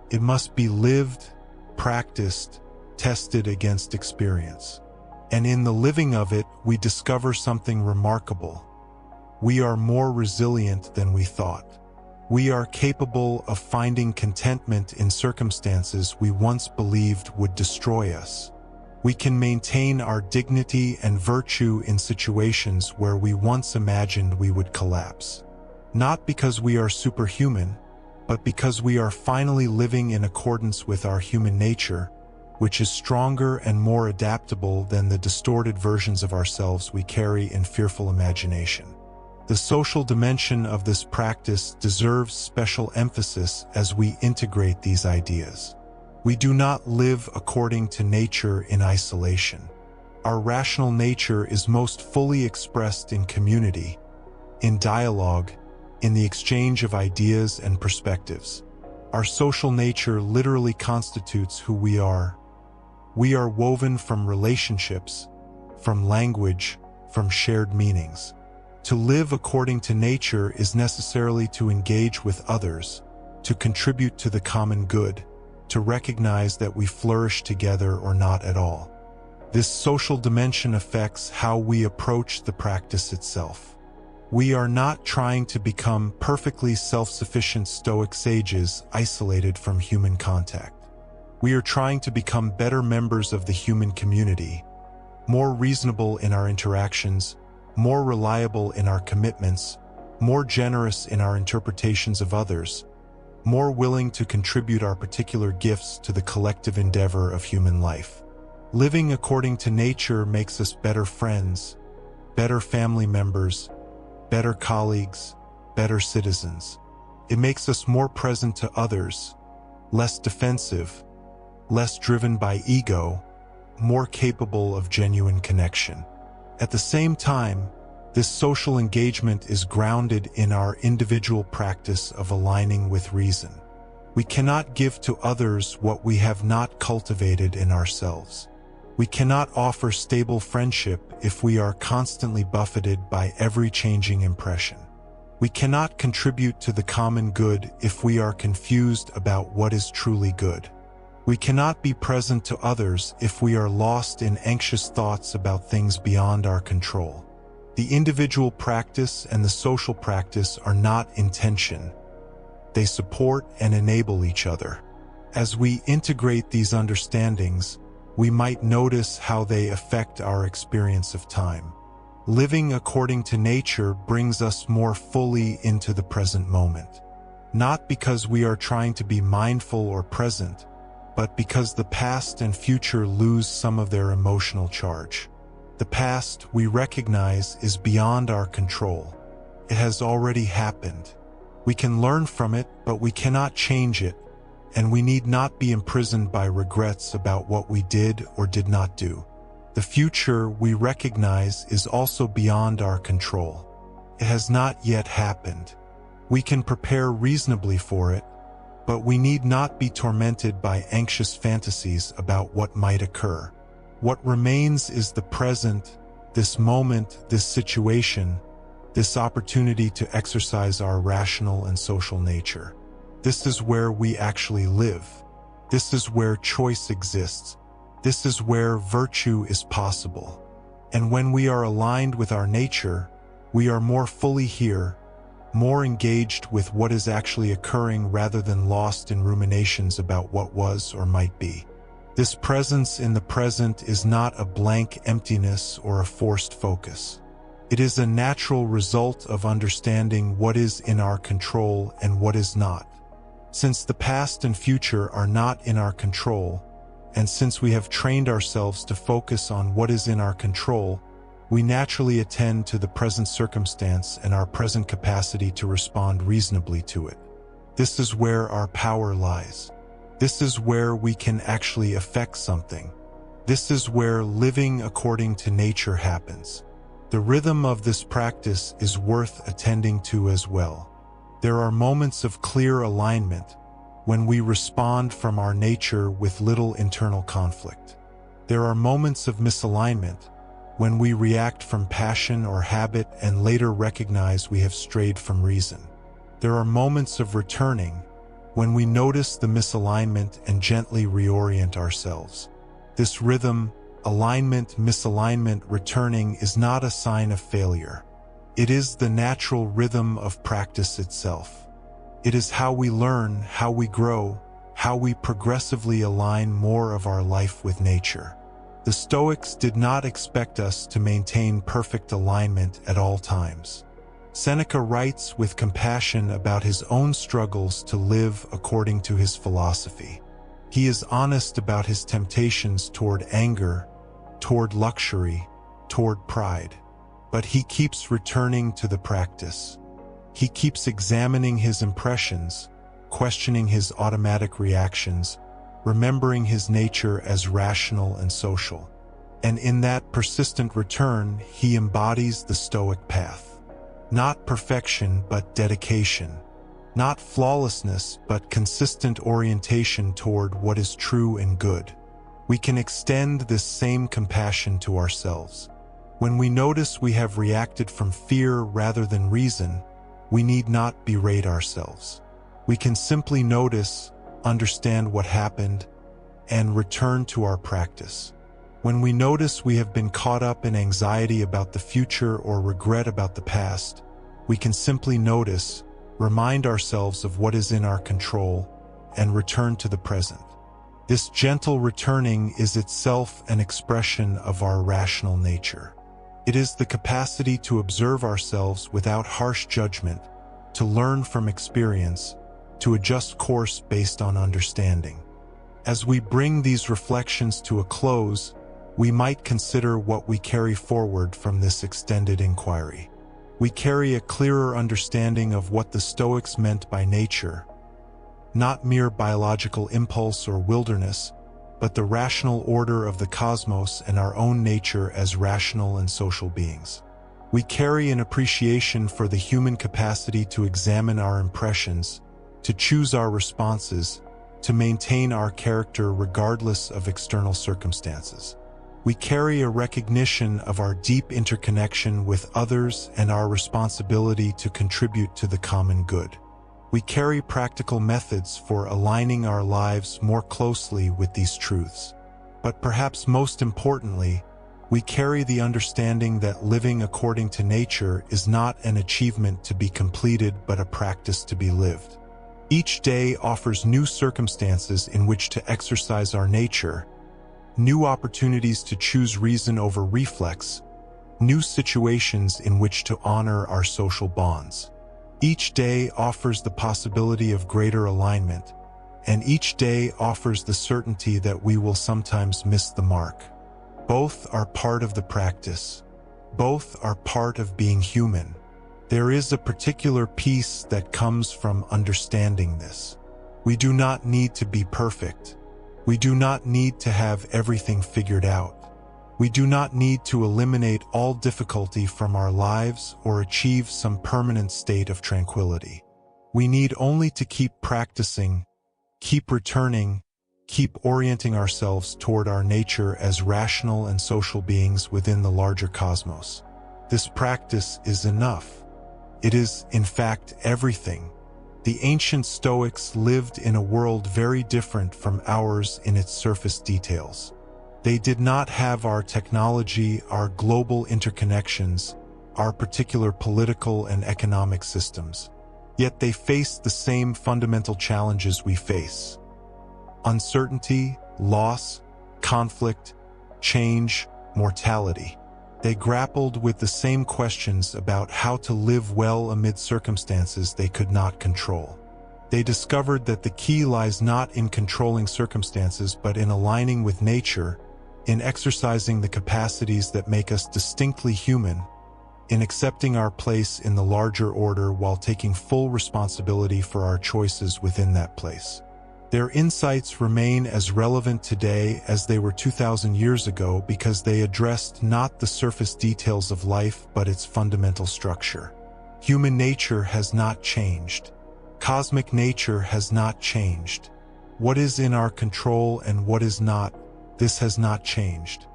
It must be lived, practiced, tested against experience. And in the living of it, we discover something remarkable. We are more resilient than we thought. We are capable of finding contentment in circumstances we once believed would destroy us. We can maintain our dignity and virtue in situations where we once imagined we would collapse. Not because we are superhuman, but because we are finally living in accordance with our human nature, which is stronger and more adaptable than the distorted versions of ourselves we carry in fearful imagination. The social dimension of this practice deserves special emphasis as we integrate these ideas. We do not live according to nature in isolation. Our rational nature is most fully expressed in community, in dialogue, in the exchange of ideas and perspectives. Our social nature literally constitutes who we are. We are woven from relationships, from language, from shared meanings. To live according to nature is necessarily to engage with others, to contribute to the common good, to recognize that we flourish together or not at all. This social dimension affects how we approach the practice itself. We are not trying to become perfectly self-sufficient Stoic sages isolated from human contact. We are trying to become better members of the human community, more reasonable in our interactions, more reliable in our commitments, more generous in our interpretations of others, more willing to contribute our particular gifts to the collective endeavor of human life. Living according to nature makes us better friends, better family members, better colleagues, better citizens. It makes us more present to others, less defensive, less driven by ego, more capable of genuine connection. At the same time, this social engagement is grounded in our individual practice of aligning with reason. We cannot give to others what we have not cultivated in ourselves. We cannot offer stable friendship if we are constantly buffeted by every changing impression. We cannot contribute to the common good if we are confused about what is truly good. We cannot be present to others if we are lost in anxious thoughts about things beyond our control. The individual practice and the social practice are not in tension. They support and enable each other. As we integrate these understandings, we might notice how they affect our experience of time. Living according to nature brings us more fully into the present moment. Not because we are trying to be mindful or present, but because the past and future lose some of their emotional charge. The past, we recognize, is beyond our control. It has already happened. We can learn from it, but we cannot change it, and we need not be imprisoned by regrets about what we did or did not do. The future, we recognize, is also beyond our control. It has not yet happened. We can prepare reasonably for it, but we need not be tormented by anxious fantasies about what might occur. What remains is the present, this moment, this situation, this opportunity to exercise our rational and social nature. This is where we actually live. This is where choice exists. This is where virtue is possible. And when we are aligned with our nature, we are more fully here, more engaged with what is actually occurring rather than lost in ruminations about what was or might be. This presence in the present is not a blank emptiness or a forced focus. It is a natural result of understanding what is in our control and what is not. Since the past and future are not in our control, and since we have trained ourselves to focus on what is in our control, we naturally attend to the present circumstance and our present capacity to respond reasonably to it. This is where our power lies. This is where we can actually affect something. This is where living according to nature happens. The rhythm of this practice is worth attending to as well. There are moments of clear alignment when we respond from our nature with little internal conflict. There are moments of misalignment when we react from passion or habit and later recognize we have strayed from reason. There are moments of returning when we notice the misalignment and gently reorient ourselves. This rhythm, alignment, misalignment, returning, is not a sign of failure. It is the natural rhythm of practice itself. It is how we learn, how we grow, how we progressively align more of our life with nature. The Stoics did not expect us to maintain perfect alignment at all times. Seneca writes with compassion about his own struggles to live according to his philosophy. He is honest about his temptations toward anger, toward luxury, toward pride. But he keeps returning to the practice. He keeps examining his impressions, questioning his automatic reactions, remembering his nature as rational and social. And in that persistent return, he embodies the Stoic path. Not perfection, but dedication. Not flawlessness, but consistent orientation toward what is true and good. We can extend this same compassion to ourselves. When we notice we have reacted from fear rather than reason, we need not berate ourselves. We can simply notice, understand what happened, and return to our practice. When we notice we have been caught up in anxiety about the future or regret about the past, we can simply notice, remind ourselves of what is in our control, and return to the present. This gentle returning is itself an expression of our rational nature. It is the capacity to observe ourselves without harsh judgment, to learn from experience, to adjust course based on understanding. As we bring these reflections to a close, we might consider what we carry forward from this extended inquiry. We carry a clearer understanding of what the Stoics meant by nature, not mere biological impulse or wilderness, but the rational order of the cosmos and our own nature as rational and social beings. We carry an appreciation for the human capacity to examine our impressions, to choose our responses, to maintain our character regardless of external circumstances. We carry a recognition of our deep interconnection with others and our responsibility to contribute to the common good. We carry practical methods for aligning our lives more closely with these truths. But perhaps most importantly, We carry the understanding that living according to nature is not an achievement to be completed but a practice to be lived. Each day offers new circumstances in which to exercise our nature, new opportunities to choose reason over reflex, new situations in which to honor our social bonds. Each day offers the possibility of greater alignment, and each day offers the certainty that we will sometimes miss the mark. Both are part of the practice. Both are part of being human. There is a particular peace that comes from understanding this. We do not need to be perfect. We do not need to have everything figured out. We do not need to eliminate all difficulty from our lives or achieve some permanent state of tranquility. We need only to keep practicing, keep returning, keep orienting ourselves toward our nature as rational and social beings within the larger cosmos. This practice is enough. It is, in fact, everything. The ancient Stoics lived in a world very different from ours in its surface details. They did not have our technology, our global interconnections, our particular political and economic systems. Yet they faced the same fundamental challenges we face: uncertainty, loss, conflict, change, mortality. They grappled with the same questions about how to live well amid circumstances they could not control. They discovered that the key lies not in controlling circumstances but in aligning with nature, in exercising the capacities that make us distinctly human, in accepting our place in the larger order while taking full responsibility for our choices within that place. Their insights remain as relevant today as they were 2,000 years ago because they addressed not the surface details of life but its fundamental structure. Human nature has not changed. Cosmic nature has not changed. What is in our control and what is not, this has not changed.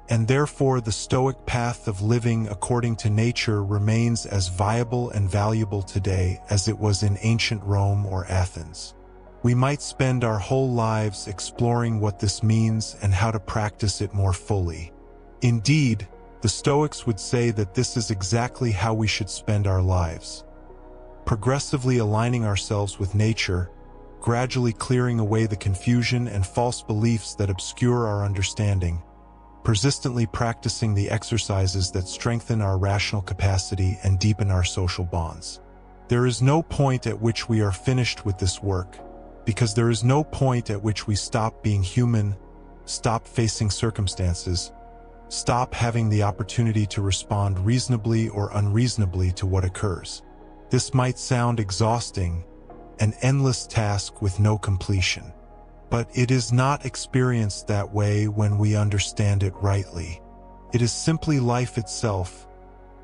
And therefore the Stoic path of living according to nature remains as viable and valuable today as it was in ancient Rome or Athens. We might spend our whole lives exploring what this means and how to practice it more fully. Indeed, the Stoics would say that this is exactly how we should spend our lives. Progressively aligning ourselves with nature, gradually clearing away the confusion and false beliefs that obscure our understanding, persistently practicing the exercises that strengthen our rational capacity and deepen our social bonds. There is no point at which we are finished with this work, because there is no point at which we stop being human, stop facing circumstances, stop having the opportunity to respond reasonably or unreasonably to what occurs. This might sound exhausting, an endless task with no completion. But it is not experienced that way when we understand it rightly. It is simply life itself,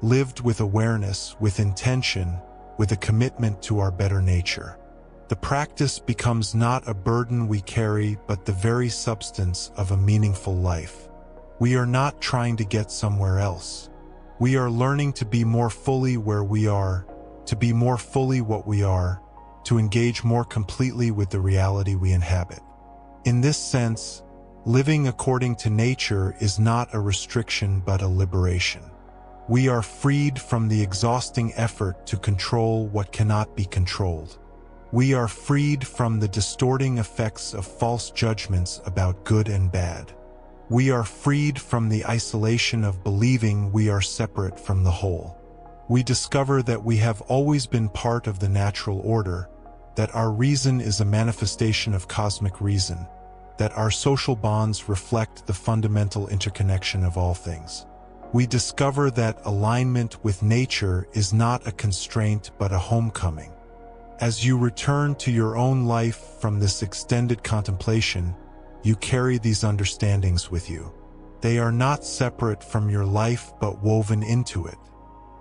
lived with awareness, with intention, with a commitment to our better nature. The practice becomes not a burden we carry, but the very substance of a meaningful life. We are not trying to get somewhere else. We are learning to be more fully where we are, to be more fully what we are, to engage more completely with the reality we inhabit. In this sense, living according to nature is not a restriction but a liberation. We are freed from the exhausting effort to control what cannot be controlled. We are freed from the distorting effects of false judgments about good and bad. We are freed from the isolation of believing we are separate from the whole. We discover that we have always been part of the natural order, that our reason is a manifestation of cosmic reason, that our social bonds reflect the fundamental interconnection of all things. We discover that alignment with nature is not a constraint but a homecoming. As you return to your own life from this extended contemplation, you carry these understandings with you. They are not separate from your life but woven into it.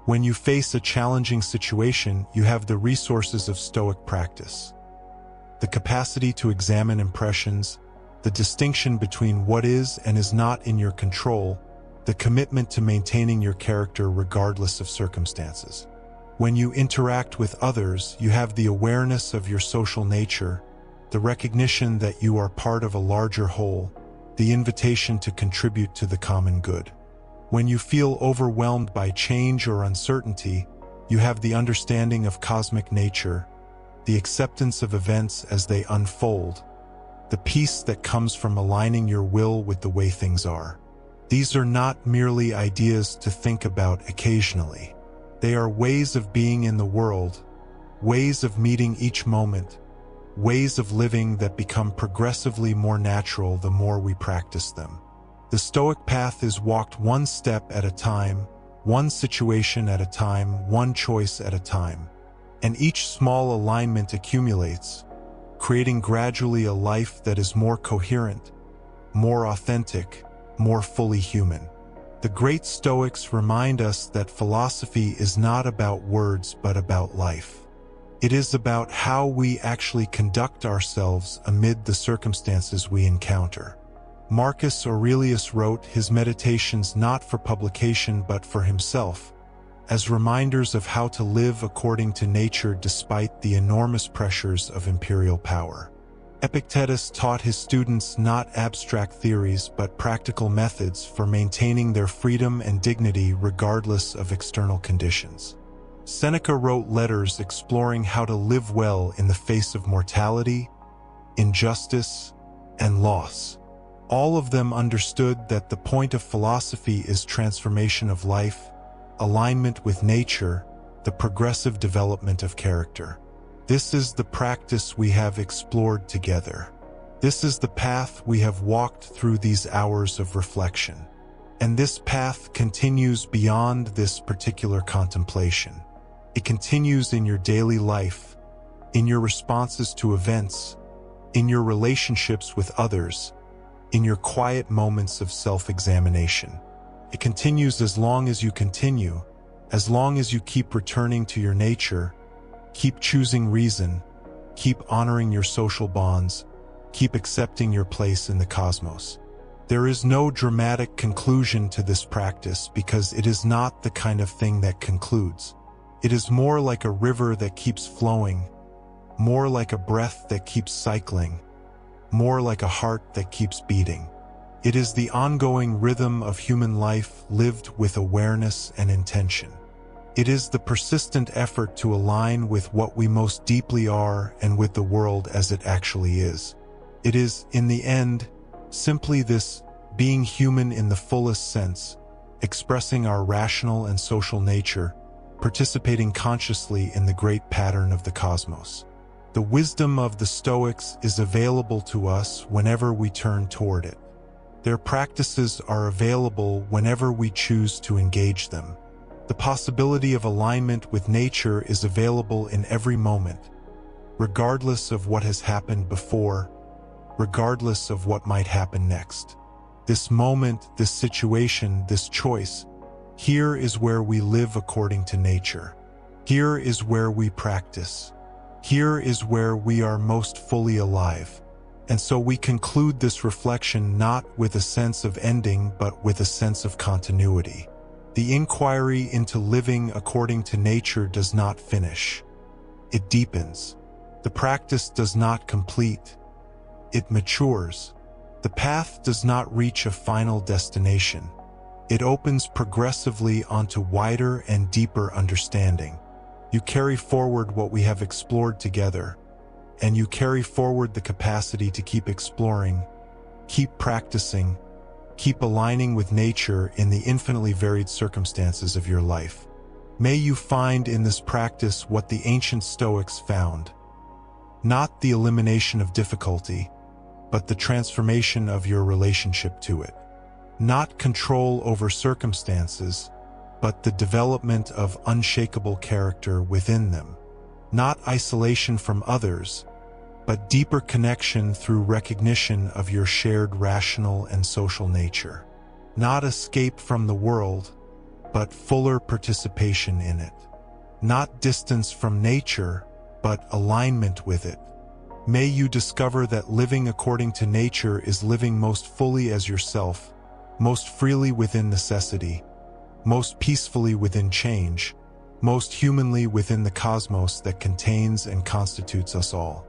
When you face a challenging situation, you have the resources of Stoic practice. The capacity to examine impressions, the distinction between what is and is not in your control, the commitment to maintaining your character regardless of circumstances. When you interact with others, you have the awareness of your social nature, the recognition that you are part of a larger whole, the invitation to contribute to the common good. When you feel overwhelmed by change or uncertainty, you have the understanding of cosmic nature, the acceptance of events as they unfold, the peace that comes from aligning your will with the way things are. These are not merely ideas to think about occasionally. They are ways of being in the world, ways of meeting each moment, ways of living that become progressively more natural the more we practice them. The Stoic path is walked one step at a time, one situation at a time, one choice at a time. And each small alignment accumulates, creating gradually a life that is more coherent, more authentic, more fully human. The great Stoics remind us that philosophy is not about words but about life. It is about how we actually conduct ourselves amid the circumstances we encounter. Marcus Aurelius wrote his meditations not for publication but for himself, as reminders of how to live according to nature despite the enormous pressures of imperial power. Epictetus taught his students not abstract theories but practical methods for maintaining their freedom and dignity regardless of external conditions. Seneca wrote letters exploring how to live well in the face of mortality, injustice, and loss. All of them understood that the point of philosophy is transformation of life, alignment with nature, the progressive development of character. This is the practice we have explored together. This is the path we have walked through these hours of reflection. And this path continues beyond this particular contemplation. It continues in your daily life, in your responses to events, in your relationships with others, in your quiet moments of self-examination. It continues as long as you continue, as long as you keep returning to your nature, keep choosing reason, keep honoring your social bonds, keep accepting your place in the cosmos. There is no dramatic conclusion to this practice because it is not the kind of thing that concludes. It is more like a river that keeps flowing, more like a breath that keeps cycling, more like a heart that keeps beating. It is the ongoing rhythm of human life lived with awareness and intention. It is the persistent effort to align with what we most deeply are and with the world as it actually is. It is, in the end, simply this being human in the fullest sense, expressing our rational and social nature, participating consciously in the great pattern of the cosmos. The wisdom of the Stoics is available to us whenever we turn toward it. Their practices are available whenever we choose to engage them. The possibility of alignment with nature is available in every moment, regardless of what has happened before, regardless of what might happen next. This moment, this situation, this choice, here is where we live according to nature. Here is where we practice. Here is where we are most fully alive. And so we conclude this reflection not with a sense of ending, but with a sense of continuity. The inquiry into living according to nature does not finish. It deepens. The practice does not complete. It matures. The path does not reach a final destination. It opens progressively onto wider and deeper understanding. You carry forward what we have explored together, and you carry forward the capacity to keep exploring, keep practicing, keep aligning with nature in the infinitely varied circumstances of your life. May you find in this practice what the ancient Stoics found, not the elimination of difficulty, but the transformation of your relationship to it. Not control over circumstances, but the development of unshakable character within them. Not isolation from others, but deeper connection through recognition of your shared rational and social nature. Not escape from the world, but fuller participation in it. Not distance from nature, but alignment with it. May you discover that living according to nature is living most fully as yourself, most freely within necessity, most peacefully within change, most humanly within the cosmos that contains and constitutes us all.